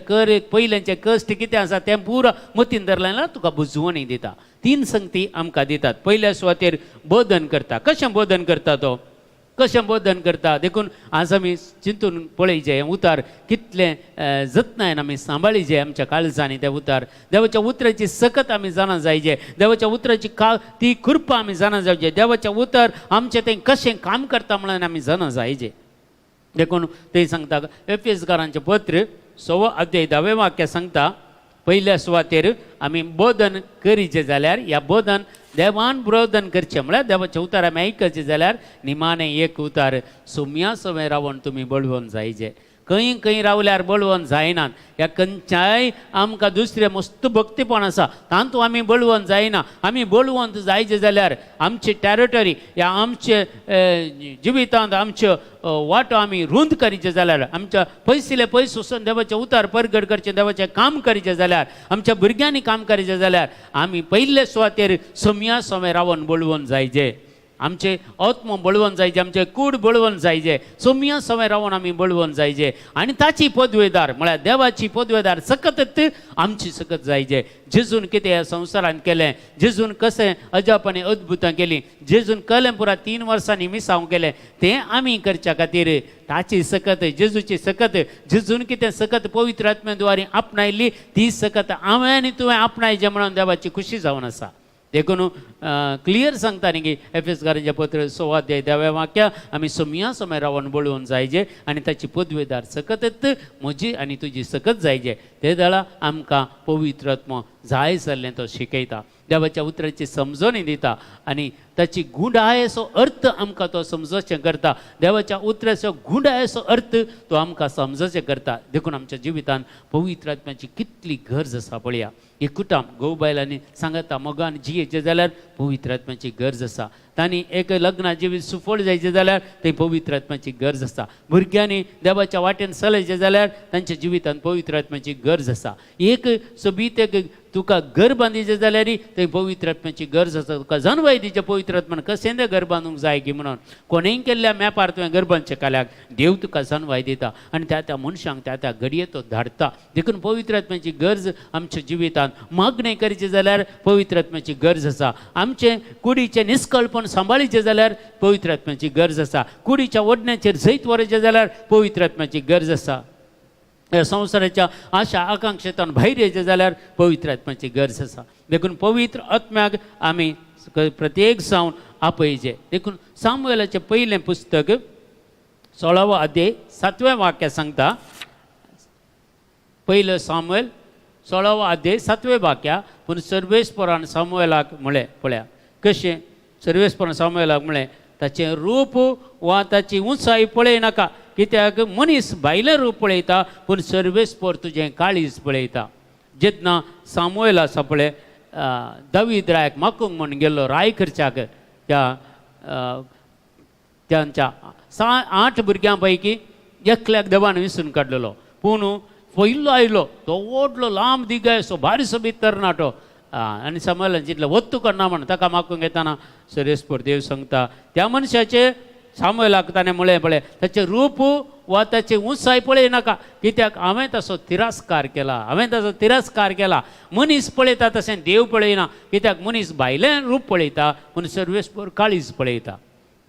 पयल्यांचे कश्ट कितें आसा तें पुरो मतीन धरलें जाल्यार तुका बुजवणी दिता 3 संगती आमकां दितात पयल्या सुवातेर बोधन करता कशें बोधन करता तो कशें बोधन करता देखून आज आमी चिंतून पळयचें हें उतार कितलें जतनायेन आमी सांबाळीचें आमच्या काळजांनी तें उतार देवाच्या उतराची सकत आमी जाणा जायचें देवाच्या उतराची ती कृपा आमी जाणा जावचें देवाचें उतर आमचें तें कशें काम करता म्हणून आमी जाणा जायचें देखून ते सांगता एफेसकारांचें पत्र 6 अध्याय 10 वाक्य सांगता पयल्या सुवातेर आमी बोधन करीचें जाल्यार ह्या बोधन देवान बोधन करचें म्हळ्यार देवाचें उतार आमी आयकचें जाल्यार निमाणें एक उतार सुम्या सवय रावून तुमी बळवून जायचें खंय रावल्यार बळवून जायनात ह्या खंयच्याय आमकां दुसरें मस्त भक्तीपण आसा तातूंत आमी बळवून जायना आमी बळवंत जायचें जाल्यार आमची टॅरिटरी ह्या आमचे जिवितांत आमच्यो वाटो आमी रुंद करीचे जाल्यार आमच्या पयसिले पयस वचून देवाचें उतार परगट करचें देवाचें काम करीचें जाल्यार आमच्या भुरग्यांनी काम करीचें जाल्यार आमी पयले सुवातेर सोम्या सवय रावून बळवून जायचें आमचे आत्म बळवून जायचे आमचे कूड बळवून जायचे सोम्या सवय रावून आमी बळवून जायचे आनी ताची पदवेदार म्हळ्यार देवाची पदवेदार सकतच आमची सकत जायचे जेजून कितें ह्या संवसारान केलें जेजून कशें अजापांनी अद्भुतां केलीं जेजून कलें पुरा 3 वर्सांनी मिसांव केलें तें आमी करच्या खातीर ताची सकत जेजूची सकत जेजून कितें सकत पवित्र आत्म्याद्वारे आपणायली ती सकत हांवें आनी तुवें आपणायचें म्हणून देवाची खुशी जावन आसा देखून क्लियर सांगता न्ही की एफेसकारांचें पत्र 6 अध्याय 10 वाक्य आमी सोम्या सवय रावून बळवून जायचे आनी ताची पदवेदार सकतच म्हजी आनी तुजी सकत जायचे ते जाल्यार आमकां पवित्र आत्मा जाय जाल्लें तो शिकयता देवाच्या उतराची समजणी दिता आनी ताची गुंडायेचो अर्थ आमकां तो समजचें करता देवाच्या उतराचो गुंडायेचो अर्थ तो आमकां समजचें करता देखून आमच्या जिवितांत पवित्र आत्म्याची कितली गरज आसा पळया एक कुटुंब घोव बायलांनी सांगता मोगान जियेचें जाल्यार पवित्र आत्म्याची गरज आसा तांणी एक लग्ना जिवीत सुफळ जायचें जाल्यार थंय पवित्र आत्म्याची गरज आसा. भुरग्यांनी देवाच्या वाटेन चलयचें जाल्यार तांच्या जिवितांत पवित्र आत्म्याची गरज आसा. एक सोबीत एक तुका घर बांदिचें जाल्यार थंय पवित्र आत्म्याची गरज आसा. तुका जनवाय दिचें पवित्र आत्म्यान कशें तें घर बांदूंक जाय की म्हणून कोणेंय केल्ल्या मॅपार तुवें घर बांदचें काल्याक देव तुका जनवाय दिता आनी त्या मनशांक त्या घडये तो धाडटा. देखून पवित्र आत्म्याची गरज आमच्या जिवितांत मागणें करचें जाल्यार पवित्र आत्म्याची गरज आसा. आमचें कुडीचें निश्कळपण सांबाळचें जाल्यार पवित्र आत्म्याची गरज आसा. कुडीच्या ओडण्याचेर जैत वरचें जाल्यार पवित्र आत्म्याची गरज आसा. ह्या संवसाराच्या आशा आकांक्षेतून भायर येचें जाल्यार पवित्र आत्म्याची गरज आसा. देखून पवित्र आत्म्याक आमी प्रत्येक जावन आपयचें. देखून सामुएलाचें पयलें पुस्तक 16 अध्याय 7वें वाक्य सांगता. पयलो सामुएल 16 अध्याय 7वें वाक्य. पूण सर्वेस्परान सामुएलाक म्हळें पळया कशें सर्वेस्परान सामुएलाक म्हळें ताचें रूप वा ताची उंचाय पळय नाका कित्याक मनीस भायलें रूप पळयता पूण सर्वेस्पर तुजें काळीज पळयता. जेन्ना सामुएल आसा पळय दावीद रायाक मागूंक म्हण गेल्लो राय करच्याक त्यांच्या 8 भुरग्यां पैकी एकल्याक देवान विसरून काडलेलो. पूण पयलो आयलो तो व्हडलो लांब दिगाय असो भारी सोबीत तरणाटो आनी सामुएलान चिंतलें वत्तू करना म्हण ताका मागूंक येताना सर्वेस्पर देव सांगता त्या मनशाचे सामुएलाक ताणें म्हळें पळय ताचें रूप वा ताची उंचाय पळय नाका कित्याक हांवें ताचो तिरस्कार केला. मनीस पळयता तशें देव पळयना कित्याक मनीस भायलें रूप पळयता पूण सर्वेस्पर काळीज पळयता.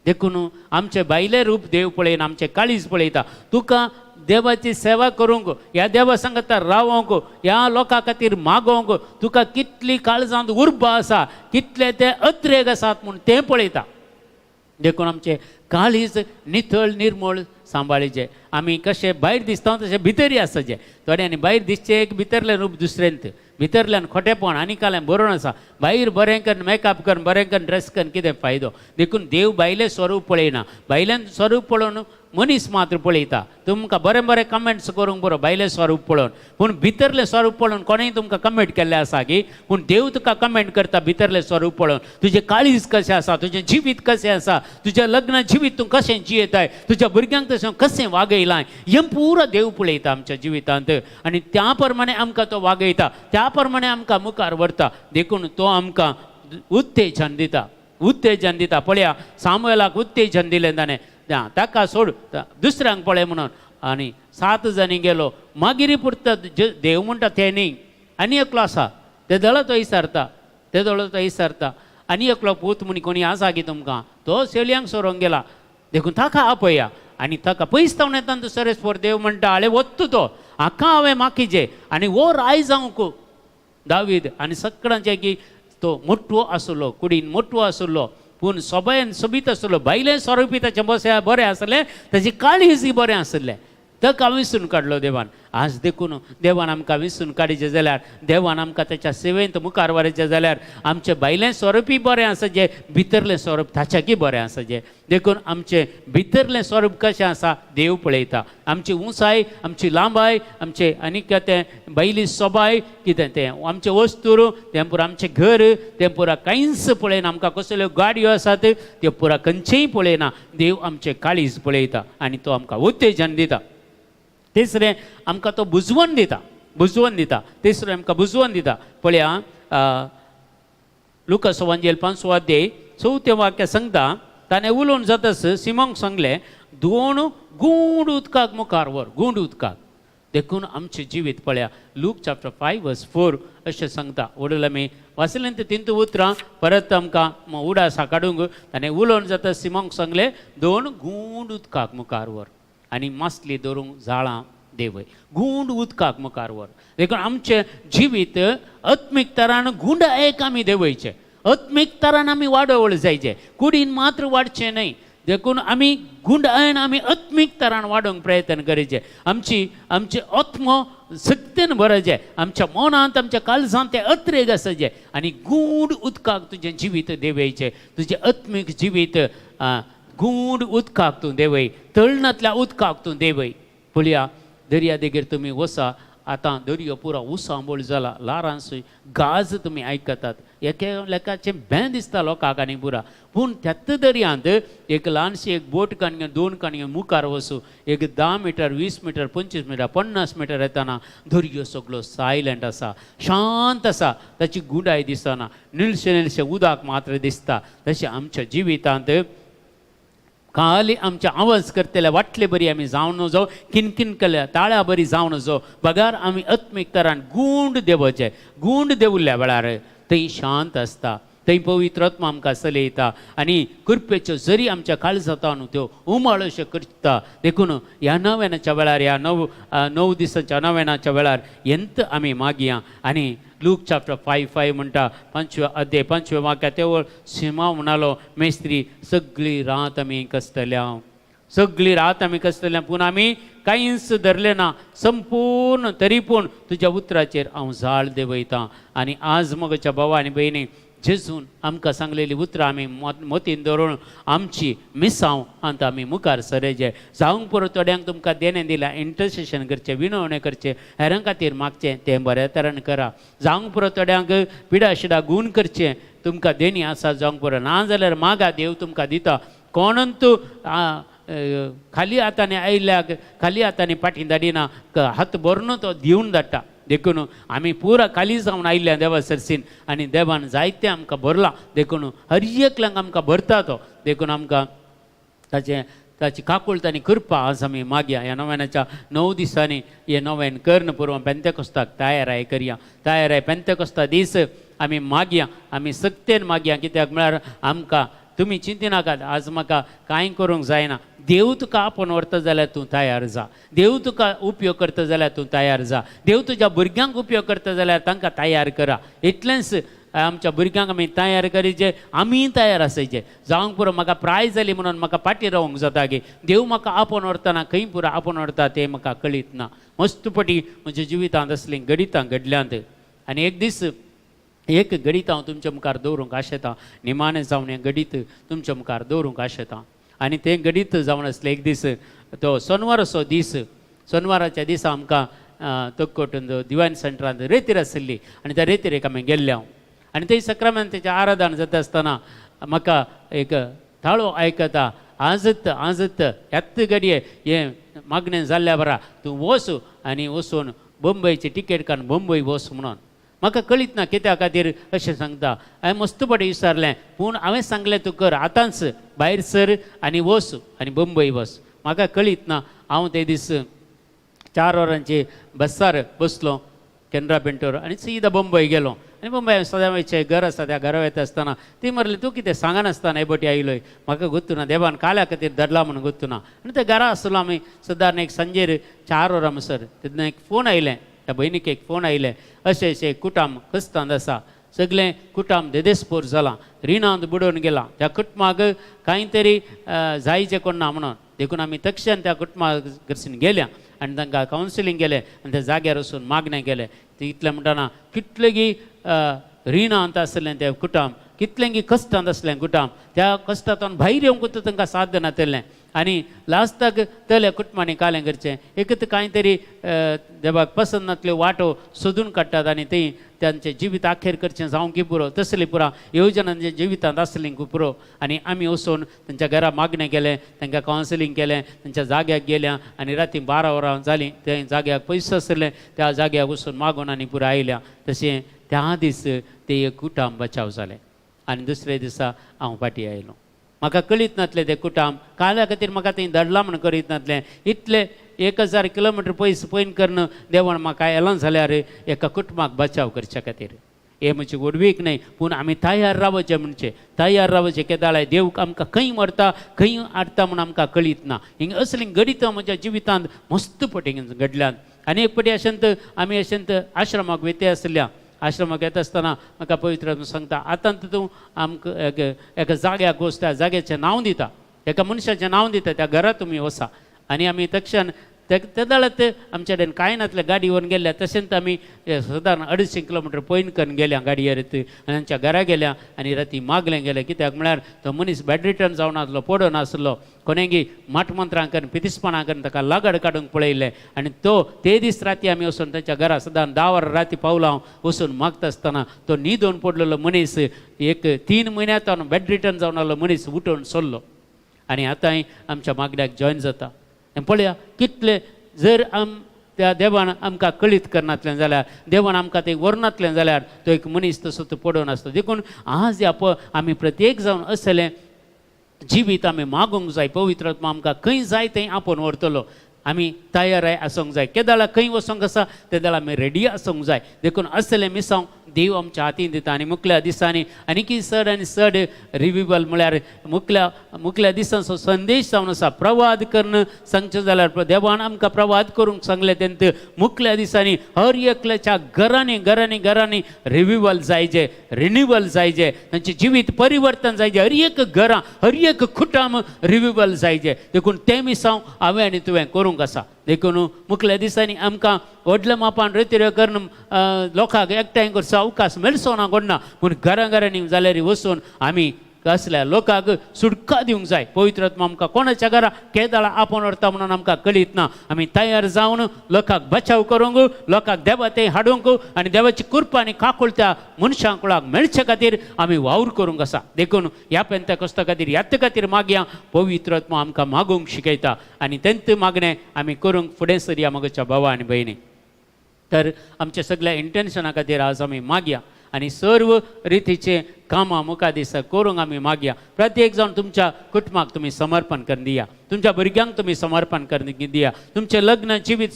देखून आमचें भायलें रूप देव पळयना आमचें काळीज पळयता. तुका देवाची सेवा करूंक ह्या देवा सांगता रावोंक ह्या लोकां खातीर मागोवंक तुका कितली काळजांत उर्बा आसा कितले ते अत्रेग आसात म्हूण तें पळयता. देखून आमचें काळीज नितळ निर्मळ सांबाळचें. आमी कशें भायर दिसता तशें भितरी आसचें. थोड्यांनी भायर दिसचें एक भितरलें रूप दुसरेंत भितरल्यान खोटेपण आनी कालें बरोवन आसा. भायर बरें करून मेकअप करून बरें करून ड्रेस करून कितें फायदो. देखून देव भायलें स्वरूप पळयना. भायल्यान स्वरूप पळोवन मनीस मात्र पळयता. तुमकां बरें बरें कमेंट्स करूंक बरो भायलें स्वरूप पळोवन पूण भितरलें स्वरूप पळोवन कोणेंय तुमकां कमेंट केल्लें आसा की पूण देव तुका कमेंट करता भितरलें स्वरूप पळोवन. तुजें काळीज कशें आसा तुजें जिवीत कशें आसा तुजें लग्न जिवीत तूं कशें जियेताय तुज्या भुरग्यांक तशें कशें वागयलां हें पुरो देव पळयता आमच्या जिवितांत आनी त्या प्रमाणे आमकां तो वागयता त्या प्रमाणे आमकां मुखार व्हरता. देखून तो आमकां उत्तेजन दिता. पळया सामुएलाक उत्तेजन दिलें ताणें ताका सोड दुसऱ्यांक पळय म्हणून आनी 7 जणी गेलो मागीर पुरता देव म्हणटा तें न्ही आनी एकलो आसा ते दळो तो विचारता आनी एकलो पूत म्हणी कोणी आसा की तुमकां तो शेळयांक सोरोंक गेला. देखून ताका आपया आनी ताका पयस येता सर्वेस्पर देव म्हणटा आळे वत्तू तो हाका हांवें मागीचे आनी वो राय जावंक दावीद आनी सगळ्यांचे की तो मोठो आसलो कुडीन मोठो आसलो पूण सोबेन सोबीत आसलो भायलें स्वरूपी ताचें बरें आसलें ताची काळीज बरें आसलें. ताका विसरून काडलो देवान. आज देखून देवान आमकां विसरून काडचें जाल्यार देवान आमकां ताच्या सेवेंत मुखार व्हरचें जाल्यार आमचें भायलें स्वरूपी बरें आसचें भितरलें स्वरूप ताच्याकी बरें आसचें. देखून आमचें भितरलें स्वरूप कशें आसा देव पळयता. आमची उंचाय आमची लांबाय आमचें आनीक तें भायली सोबाय कितें तें आमचें वस्तूर तें पुरो आमचें घर तें पुरो कांयच पळयना. आमकां कसल्यो गाडयो आसात त्यो पुरो खंयचेय पळयना. देव आमचें काळीज पळयता आनी तो आमकां उत्तेजन दिता. तिसरें आमकां तो बुजवण दिता. तिसरें आमकां बुजवण दिता. पळया लुकास एवांजेल 5 अध्याय 4 वाक्य सांगता ताणें उलोवन जाताच सिमोंक सांगलें 2 गूंड उदकाक मुखार व्हर गूंड उदकाक. देखून आमचें जिवीत पळया लूक चॅप्टर 5:4 अशें सांगता. वडील आमी वाचलें तें 3 उतरां परत आमकां उडासा काडूंक ताणें उलोवन जाता सिमोंक सांगलें 2 गूंड उदकाक मुखार व्हर आनी मासली धरूंक झाडां देवय. गूंड उदकाक मुखार व्हर. देखून आमचें जिवीत आत्मीक तरान गुंडायेक आमी देंवयचें. आत्मीक तरान आमी वाडवळ जायचें कुडीन मात्र वाडचें न्हय. देखून आमी गुंडायन आमी आत्मीक तरान वाडोवंक प्रयत्न करचें. आमचें आत्म सक्तीन भरचें. आमच्या मनांत आमच्या काळजांत तें अत्रेग आसचें आनी गूंड उदकाक तुजें जिवीत देंवयचें. तुजें आत्मीक जिवीत गूंड उदकाक तूं देंवय. तळणांतल्या उदकाक तूं देंवय. पळया दर्या देगेर तुमी वसा आतां दर्यो पुरो उसांबोळ जाला, लारांसय गाज तुमी आयकतात. एके लेकाचें भें दिसता लोकांक आनी पुरा. पूण त्याच दर्यांत एक ल्हानशी एक बोट काणयो 2 काणयो मुखार वचूं एक 10 मिटर 20 मिटर 25 मिटर 50 मिटर येताना दर्यो सगळो सायलंट आसा, शांत आसा, ताची गुडाय दिसना, निळशें निळशें उदक मात्र दिसता. तशें आमच्या जिवितांत खाली आमचे आवाज करतले वाटले बरी आमी जावन नजो, किनकिन केल्या ताळ्या बरी जावन नजो, बगार आमी आत्मीक तरान गूंड देवचे. गूंड देवल्या वेळार थंय शांत आसता, थंय पवित्र आत्मा आमकां चलयता आनी कृपेच्यो जरी आमच्या काळजांत न्हू त्यो उमाळ अशें करता. देखून ह्या नव्यानाच्या वेळार ह्या 9 दिसांच्या नव्यानाच्या वेळार एंत आमी मागया. आनी लूक चॅप्टर 5:5 म्हणटा 5वे अध्याय 5वे वाक्यात तेवळ सिमा म्हणालो, मेस्त्री सगळी रात आमी कस्तल्या, सगळी रात आमी कस्तल्या, पूण आमी कांयच धरलें ना. संपूर्ण तरी पूण तुज्या उतराचेर हांव झाड देंवयतां. आनी आज मगच्या भावा आनी भयणी, जेजून आमकां सांगलेली उतरां आमी मतीन दवरून आमची मिसांव आतां आमी मुखार सरयचे. जावंक पुरो थोड्यांक तुमकां देणें दिलां, इंटरसेशन करचें, विनवणें करचें, हेरां खातीर मागचें, तें बऱ्या तरेन करा. जावंक पुरो थोड्यांक पिडा शिडा गूण करचें, तुमकां देणी आसा जावंक पुरो, ना जाल्यार मागा, देव तुमकां दिता. कोणून तूं खाली हातांनी आयिल्ल्याक खाली हातांनी फाटीं धाडिना, हात भरून तो दिवन धाडटा. देखून आमी पुरा खाली जावन आयिल्ल्या देवा सरसीन आनी देवान जायतें आमकां भरलां. देखून हर एकल्यांक आमकां भरता तो. देखून आमकां ताची काकूळट आनी कृपा आज आमी मागया. ह्या नव्यानाच्या 9 दिसांनी हे नव्यान कर्ण पुरवं पेंतेकोस्ताक तयाराय करया. तयाराय पेंतेकोस्ता दीस आमी मागया, आमी सक्तेन मागया. कित्याक म्हळ्यार आमकां तुमी चिंती नाकात, आज म्हाका कांय करूंक जायना. देव तुका आपोवन व्हरता जाल्यार तूं तयार जा. देव तुका उपयोग करता जाल्यार तूं तयार जा. देव तुज्या भुरग्यांक उपयोग करता जाल्यार तांकां तयार करा. इतलेंच आमच्या भुरग्यांक आमी तयार करीचे, आमी तयार आसायचे. जावंक पुरो म्हाका प्राय जाली म्हणून म्हाका फाटीं रावंक जाता गे. देव म्हाका आपोवन व्हरतना खंय पुरो आपोवन व्हरता तें म्हाका कळीत ना. मस्तपटी म्हज्या जिवितांत असलीं गणितां घडल्यांत. आनी एक दीस एक गणित हांव तुमच्या मुखार दवरूंक आशेतां. निमाणें जावन हें गणित तुमच्या मुखार दवरूंक आशेतां. आनी तें गणित जावन आसलें एक दीस, तो शेनवाराचो दीस. शेनवाराच्या दिसा आमकां तककोटून दिवायन सेंटरांत रेतीर आसली आनी त्या रेतीरेक आमी गेल्ले हांव. आनी थंय सक्रामेंताचें आराधन जाता आसतना म्हाका एक थाळो आयकता, आजत आजत ह्यात घडये हें मागणें जाल्ल्या बरा तूं वच आनी वचून बंबयची तिकेट काडून बंबय वच म्हणून. म्हाका कळीत ना कित्या खातीर अशें सांगता. हांवें मस्त बरें विचारलें, पूण हांवें सांगलें तूं कर, आतांच भायर सर आनी वच आनी बंबय वच. म्हाका कळीत ना. हांव ते दीस 4 वरांचे बसार बसलो कॅनरा बँकेर आनी सीदा बंबय गेलो. आनी बंबय सदांचें घर आसा, त्या घरा वयता आसतना ती म्हणली, तूं कितें सांगनासतना हेबटी आयलोय? म्हाका गोत्तू ना, देवान काल्या खातीर धरला म्हणून गोत्तू ना. आनी त्या घरा आसलो आमी सदां एक सांजेर 4 वरां म्हणसर तेन्ना एक फोन आयलें. त्या भयणीक एक फोन आयले, अशें अशें कुटाम कस्तांत आसा, सगळें कुटाम देदेस्पोर जालां, रिणांत बुडोवन गेलां, त्या कुटुंबाक कांय तरी जायचें कोण ना म्हणून. देखून आमी तक्षण त्या कुटुंबाक कडसून गेल्या आनी तांकां कावन्सिलींग केलें आनी त्या जाग्यार वचून मागणें केलें. ते इतलें म्हणटाना कितलेंगी रिणांत आसलें तें कुटाम, कितलेंगी कश्टांत आसलें कुटाम, त्या कश्टांतून भायर येवंक तांकां साध्य नासलें. आनी लास्टाक तल्या कुटुंबांनी कालें करचें, एकत कांय तरी देवाक पसंद नासल्यो वाटो सोदून काडटात आनी थंय तांचें जिवीत आखेर करचें जावंक पुरो. तसली पुरा येवजणांच्या जिवितांत आसलीं पुरो. आनी आमी वचून तांच्या घरा मागणें केलें, तांकां कावन्सिलींग केलें, तांच्या जाग्याक गेल्या आनी राती 12 वरां जालीं. त्या जाग्याक पयशे आसले, त्या जाग्याक वचून मागून आनी पुरो आयल्या. तशें त्या दीस ते एक कुटाम बचाव जालें. आनी दुसरे दिसा हांव फाटीं आयलो. म्हाका कळीत नासलें तें कुटाम काल्या खातीर म्हाका थंय धाडलां म्हणून करीत नासलें. इतले 1000 किलोमिटर पयस करून देवान म्हाका एलां जाल्यार एका कुटुंबाक बचाव करच्या खातीर. हे म्हजी व्हडवीक न्हय, पूण आमी तयार रावचें म्हणचें. तयार रावचें केदाळाय देव आमकां खंय व्हरता खंय हाडटा म्हणून आमकां कळीत ना. हिंग असलीं गणितां म्हज्या जिवितांत मस्त पटीन घडल्यात. आनी एक पटी अशेंत आमी अशेंत आश्रमाक वयते आसल्या. आश्रमाक येता आसतना म्हाका पवित्र सांगता, आतां तूं आमकां एका जाग्याक वच, त्या जाग्याचें नांव दिता, एका मनशाचें नांव दिता, त्या घरा तुमी वचा. आनी आमी तक्षण त्या दळात आमच्या कडेन कांय नासलें गाडी व्हरून गेल्या तशेंच आमी सादारण 250 किलोमिटर पयन करून गेल्या गाडयेर आनी आमच्या घरा गेल्या आनी राती मागलें गेलें कित्याक म्हळ्यार तो मनीस बॅड रिटर्न जावन आसलो पडून आसलो कोणेंगी माटमंत्रां करून पितिसपणां करून ताका लागड काडूंक पळयलें आनी ते दीस राती आमी वचून ताच्या घरा सादारण 10 वरां राती पावलो हांव वचून मागता आसतना तो न्हिदोवन पडलेलो मनीस एक 3 म्हयन्यांत बॅड रिटर्न जावन आसलो मनीस उठून सरलो आनी आतांय आमच्या मागण्याक जॉयन जाता आनी पळया कितले जर त्या देवान आमकां कळीत करनातलें जाल्यार देवान आमकां ते व्हरनातलें जाल्यार तो एक मनीस तसो तो पडून आसता देखून आज आमी प्रत्येक जावन असलें जिवीत आमी मागूंक जाय पवित्र आत्मा आमकां खंय जाय थंय आपोवन व्हरतलो आमी तयार आसूंक जाय केदाळा खंय वचोंक आसा ते दाळा आमी रेडी आसूंक जाय देखून असलें मिसांव देव आमच्या हातीन दिता आनी मुखल्या दिसांनी आनी चड आनी चड रिविवल म्हळ्यार मुखल्या दिसांचो संदेश जावन आसा प्रवाद करून सांगचें जाल्यार देवान आमकां प्रवाद करूंक सांगलें तेन्ना मुखल्या दिसांनी हर एकल्याच्या घरांनी रिविवल जायचे रिन्यूवल जायचे तांचें जिवीत परिवर्तन जायचें हर एक घरां हर एक कुटुंब रिविवल जायचें देखून तें मिसांव हांवें आनी तुवें करूंक आसा देखून मुखल्या दिसांनी आमकां व्हडल्या मापान रितीऱ्यो करून लोकांक एकठांय करचो अवकाश मेळचो ना घडना पूण घरांनी जाल्यार वचून आमी कसल्या लोकांक सुटका दिवंक जाय पवित्र आत्मा आमकां कोणाच्या घरा केदाळा आपोवन व्हरता म्हणून आमकां कळीत ना आमी तयार जावन लोकांक बचाव करूंक लोकांक देवा ते हाडूंक आनी देवाची कृपा आनी काकूळ त्या मनशांक मेळचे खातीर आमी वावर करूंक आसा देखून ह्या पेंतेकोस्ता खातीर ह्यात खातीर मागया पवित्र आत्मा आमकां मागूंक शिकयता आनी तेंच मागणें आमी करूंक फुडें सरया मोगाच्या भावा आनी भयणी तर आमच्या सगळ्या इंटेन्शना खातीर आज आमी मागया आनी सर्व रितीचे कामां मुखार दिसा करूंक आमी मागया प्रत्येक जावन तुमच्या कुटुंबाक तुमी समर्पण करून दिया तुमच्या भुरग्यांक तुमी समर्पण करून दिया तुमचें लग्न जिवीत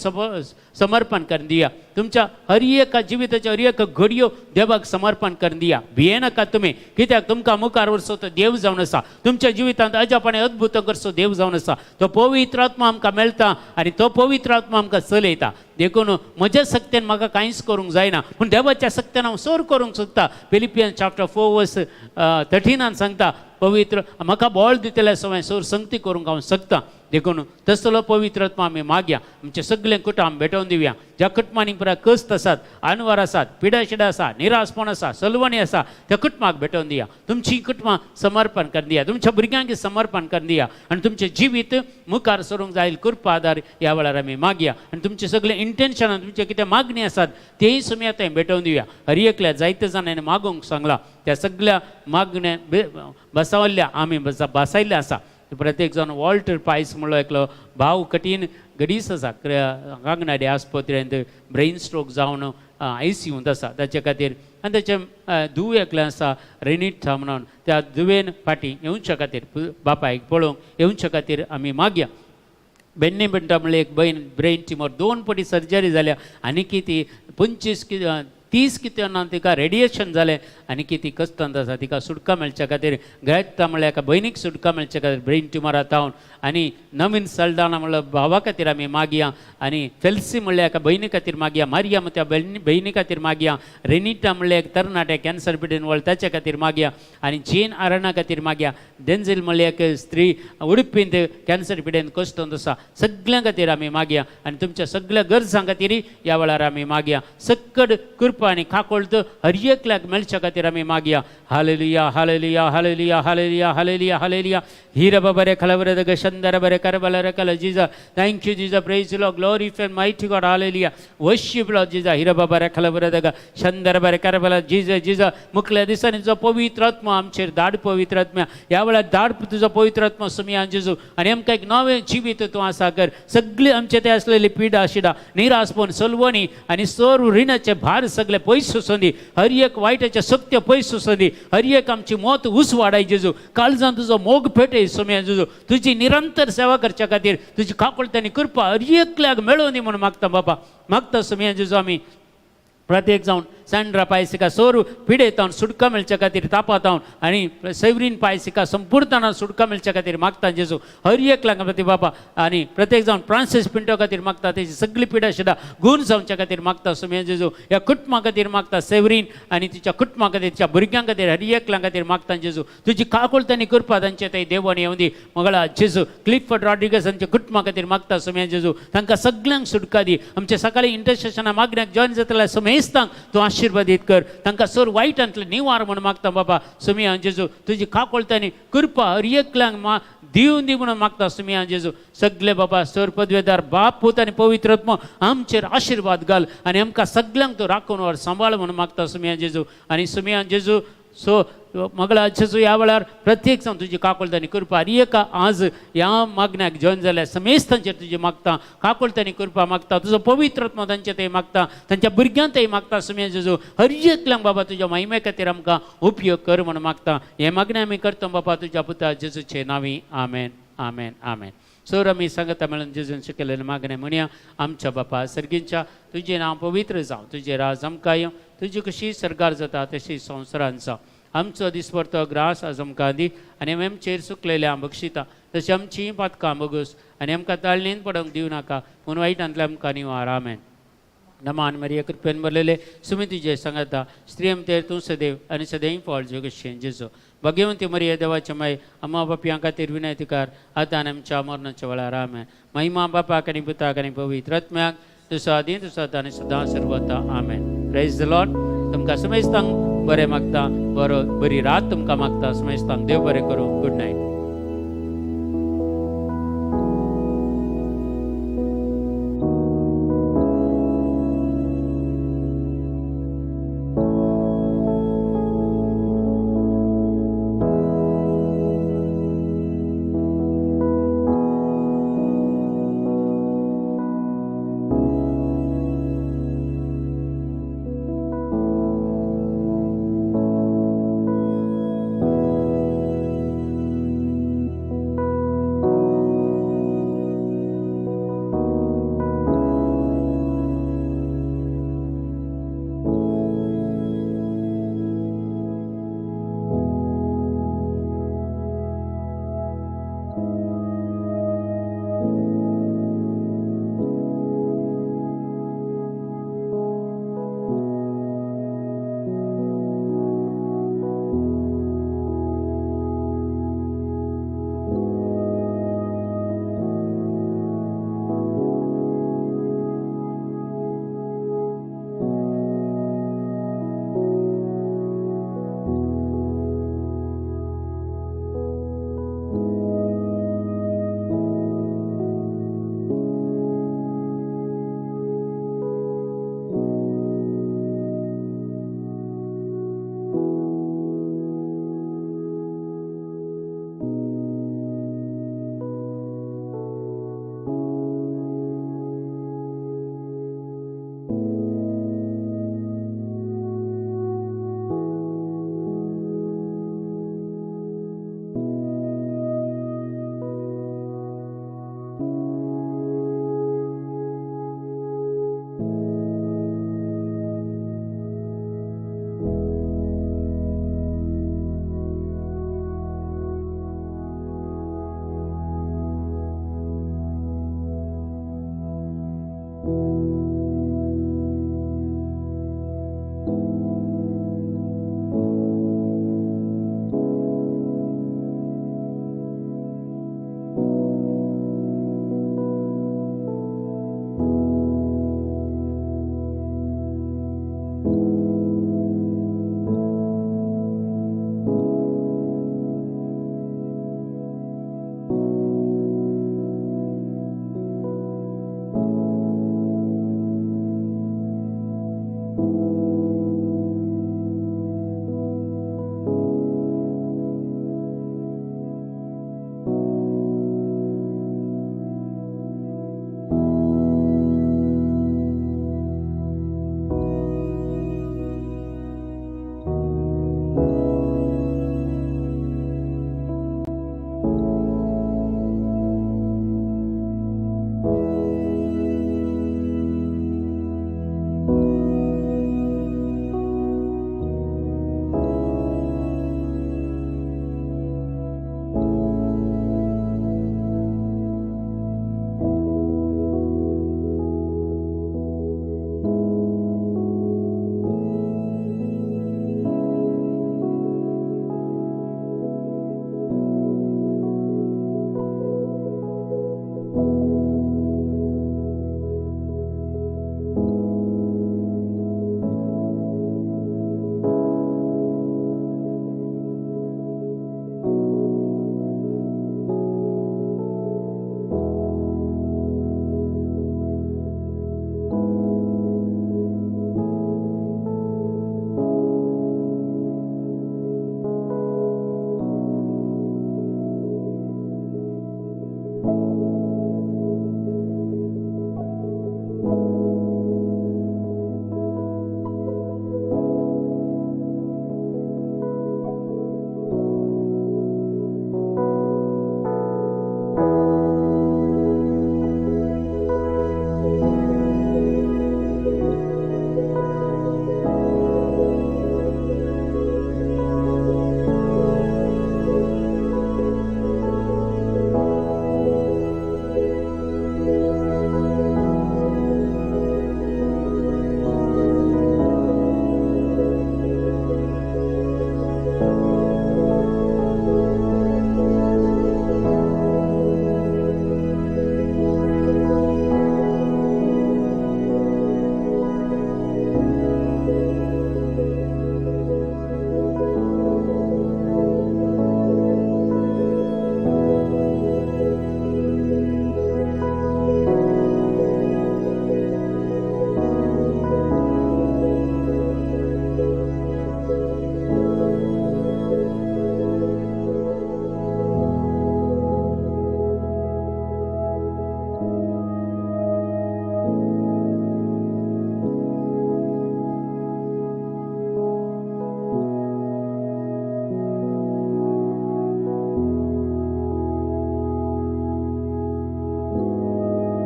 समर्पण करून दिया तुमच्या हर एका जिविताच्या हर एक घडयो देवाक समर्पण करून दिया भियेनाका तुमी कित्याक तुमकां मुखार वरचो तो देव जावन आसा तुमच्या जिवितांत अजापाणे अद्भुत करचो देव जावन आसा तो पवित्र आत्मा आमकां मेळटा आनी तो पवित्र आत्मा आमकां चलयता देखून म्हज्या सक्तीन म्हाका कांयच करूंक जायना पूण देवाच्या सक्तीन हांव सोर करूंक सोदता फिलिपियन्स चॅप्टर 4 वर्स 13 सांगता पवित्र म्हाका बळ दितले सवय सोर संगती करूंक हांव शकता देखून तसलो पवित्र आत्मा आमी मागया आमचे सगळे कुटुंब भेटोवन दिवया ज्या कुटुंबांनी पुराय कश्ट आसात आनवार आसात पिडाशिडा आसा निराशपण आसा सलवणी आसा त्या कुटुंबाक भेटोवन दिया तुमची कुटुंबां समर्पण करून दिया तुमच्या भुरग्यांक समर्पण करून दिया आनी तुमचें जिवीत मुखार सरूंक जाय कृपा आदार ह्या वेळार आमी मागया आनी तुमचे सगळे इंटेन्शनां तुमचे कितें मागणी आसात तेय सुमी आतां भेटोवन दिवया हर एकल्या जायते जाणांनी मागूंक सांगला त्या सगळ्या मागण्या बसावल्ल्या आमी बसायल्ले आसा प्रत्येक जाण वॉल्टर पायस म्हणलो एकलो भाव कठीण गडीस आसा कांगनाडे आस्पत्रेंत ब्रेन स्ट्रोक जावन ICUंत आसा ताचे खातीर आनी ताचें धूव एकलें आसा रेनिठा म्हणून त्या धुवेन फाटीं येवच्या खातीर बापायक पळोवंक येवच्या खातीर आमी मागया बेन्नी म्हणटा म्हणल्यार एक बहीण ब्रेन ट्युमर 2 फावटी सर्जरी जाल्या आनी ती 30 कितें तिका रेडिएशन जालें आनी ती कस्तांत आसा तिका सुटका मेळच्या खातीर ग्रेटा म्हणल्यार एका भयणीक सुटका मेळच्या खातीर ब्रेन ट्युमरांत जावन आनी नवीन सल्दाना म्हणल्यार भावा खातीर आमी मागया आनी फेल्सी म्हणल्यार एका भयणी खातीर मागया मारिया त्या भयणी खातीर मागया रेनिटा म्हणल्यार एक तरणाटे कॅन्सर पिडेन वळ ताचे खातीर मागया आनी जेन आरणा खातीर मागया डेंझील म्हणल्यार एक स्त्री उडपींत कॅन्सर पिडेन कश्टांत आसा सगळ्यां खातीर आमी मागया आनी तुमच्या सगळ्या गरजां खातीर ह्या वेळार आमी मागया सकड कृपा आनी काकोळत हर एकल्याक मेळच्या खातीर आमी मागया hallelujah hallelujah hallelujah hallelujah hallelujah hallelujah हीर बरे खलवरे दग शंदर बरे करबलर कल Jesus thank you Jesus praise Lord glorify mighty God hallelujah worship Lord Jesus हीर बरे खलवरे दग शंदर बरे करबल जीजा जीजा मुखल्या दिसांनी तुजो पवित्र आत्मा आमचेर धाड पवित्र आत्म्या ह्या वेळार धाड तुजो पवित्र आत्मा सुमया जेजू आनी आमकां एक नवें जिवीत तूं आसा कर सगळी आमचे ते आसलेली पिडा शिडा निराशपण सलवणी आनी सर रिणाचे भार सगळे पयस सोसून दी हर एक वायटाचे सत्य पयस सोसून दी हर एक आमची मोत उस वाडाय जेजू काळजान तुजो मोग पेटय सुमया जेजू तुजी निरंतर सेवा करच्या खातीर तुजी काकुळतानी कृपा हर एकल्याक मेळोवन दी म्हणून मागता बाबा मागता सुमया जेजू आमी प्रत्येक जावन सँड्रा पायसिका सोर पिडेतावन सुटका मेळच्या खातीर तापातावन आनी सैवरीन पायसिका संपूर्णपणान सुटका मेळच्या खातीर मागता जेजू हर एकल्या खातीर बाबा आनी प्रत्येक जावन फ्रांसीस पिंटो खातीर मागता तेजी सगळी पिडा शिडा गुण जावच्या खातीर मागता सुमे जेजू ह्या कुटुंबा खातीर मागता सैवरीन आनी तिच्या कुटुंबा खातीर तिच्या भुरग्यां खातीर हर एकल्या खातीर मागता जेजू तुजी काकुळतांनी करपा तांचे थंय देवान येवन दी मंगळा जेजू क्लिफर्ड रॉड्रिगस हांच्या कुटुंबा खातीर मागता सुमे जेजू तांकां सगळ्यांक सुटका दी आमचे सकाळी इंटरसेशना मागण्याक जॉइन जातल्या समेस्तांक तूं आशिर्वादीत कर तांकां सर वायटांतले निवार म्हण मागता बाबा सुमिया जेजू तुजी काकोळतांनी कृपा हर एकल्यांक दिवन दी म्हणून मागता सुमिया जेजू सगळे बाबा सर पदवेदार बाप पूत आनी पवित्र आत्मा आमचेर आशिर्वाद घाल आनी आमकां सगळ्यांक तूं राखून व्हर सांबाळ म्हणून मागता सुमिया जेजू आनी सुमिया जेजू सो मंगळा जेजू ह्या वेळार प्रत्येक जावन तुजी काकोळतांनी करपा आनी एका आज ह्या मागण्याक जॉइन जाल्या समेस्तांचेर तुजी मागता काकोळतांनी करपा मागता तुजो पवित्र आत्मा तांचे थंय मागता तांच्या भुरग्यांक थंय मागता सुमिया जेजू हर एकल्यांक बाबा तुज्या महिमे खातीर आमकां उपयोग कर म्हण मागता हे मागणें आमी करता बाबा तुज्या पुता जेजूचे नांवी आमेन आमेन आमेन सर आमी सांगता मेळून जेजून शिकयलेलें मागणें म्हणया आमच्या बापा सर्गींच्या तुजें नांव पवित्र जावं तुजें राज आमकां येवं तुजी कशी सरकार जाता तशी संवसारांत जावं आमचो दिसभर ग्रास आज आमकां दी आनी आमी आमचेर सुकलेल्या बक्षिता तशी आमचीं पातकां बगूस आनी आमकां ताळणेन पडोवंक दिवं नाका पूण वायटांतल्यान आमकां निवार आमेन नमान मरिया कृपेन भरलेले सुमी तुजे सांगता स्त्रियम तेर तूं सदैव आनी सदैव फळ जगतशें जेजो भगवंती मरिया देवाचे माय अम्मा बापयां खातीर विनंतीकार आतां आनी आमच्या मरणाच्या वेळार आमेन महिमा बापाक आनी पुताक आनी पवित्र आत्म्याक तुजो आदी तुजो आतां आनी सदां सर्वता आमेन प्रेज द लॉर्ड तुमकां समेस्तांक बरें मागता बरी रात तुमकां मागता समेस्तांक देव बरें करूं गुड नायट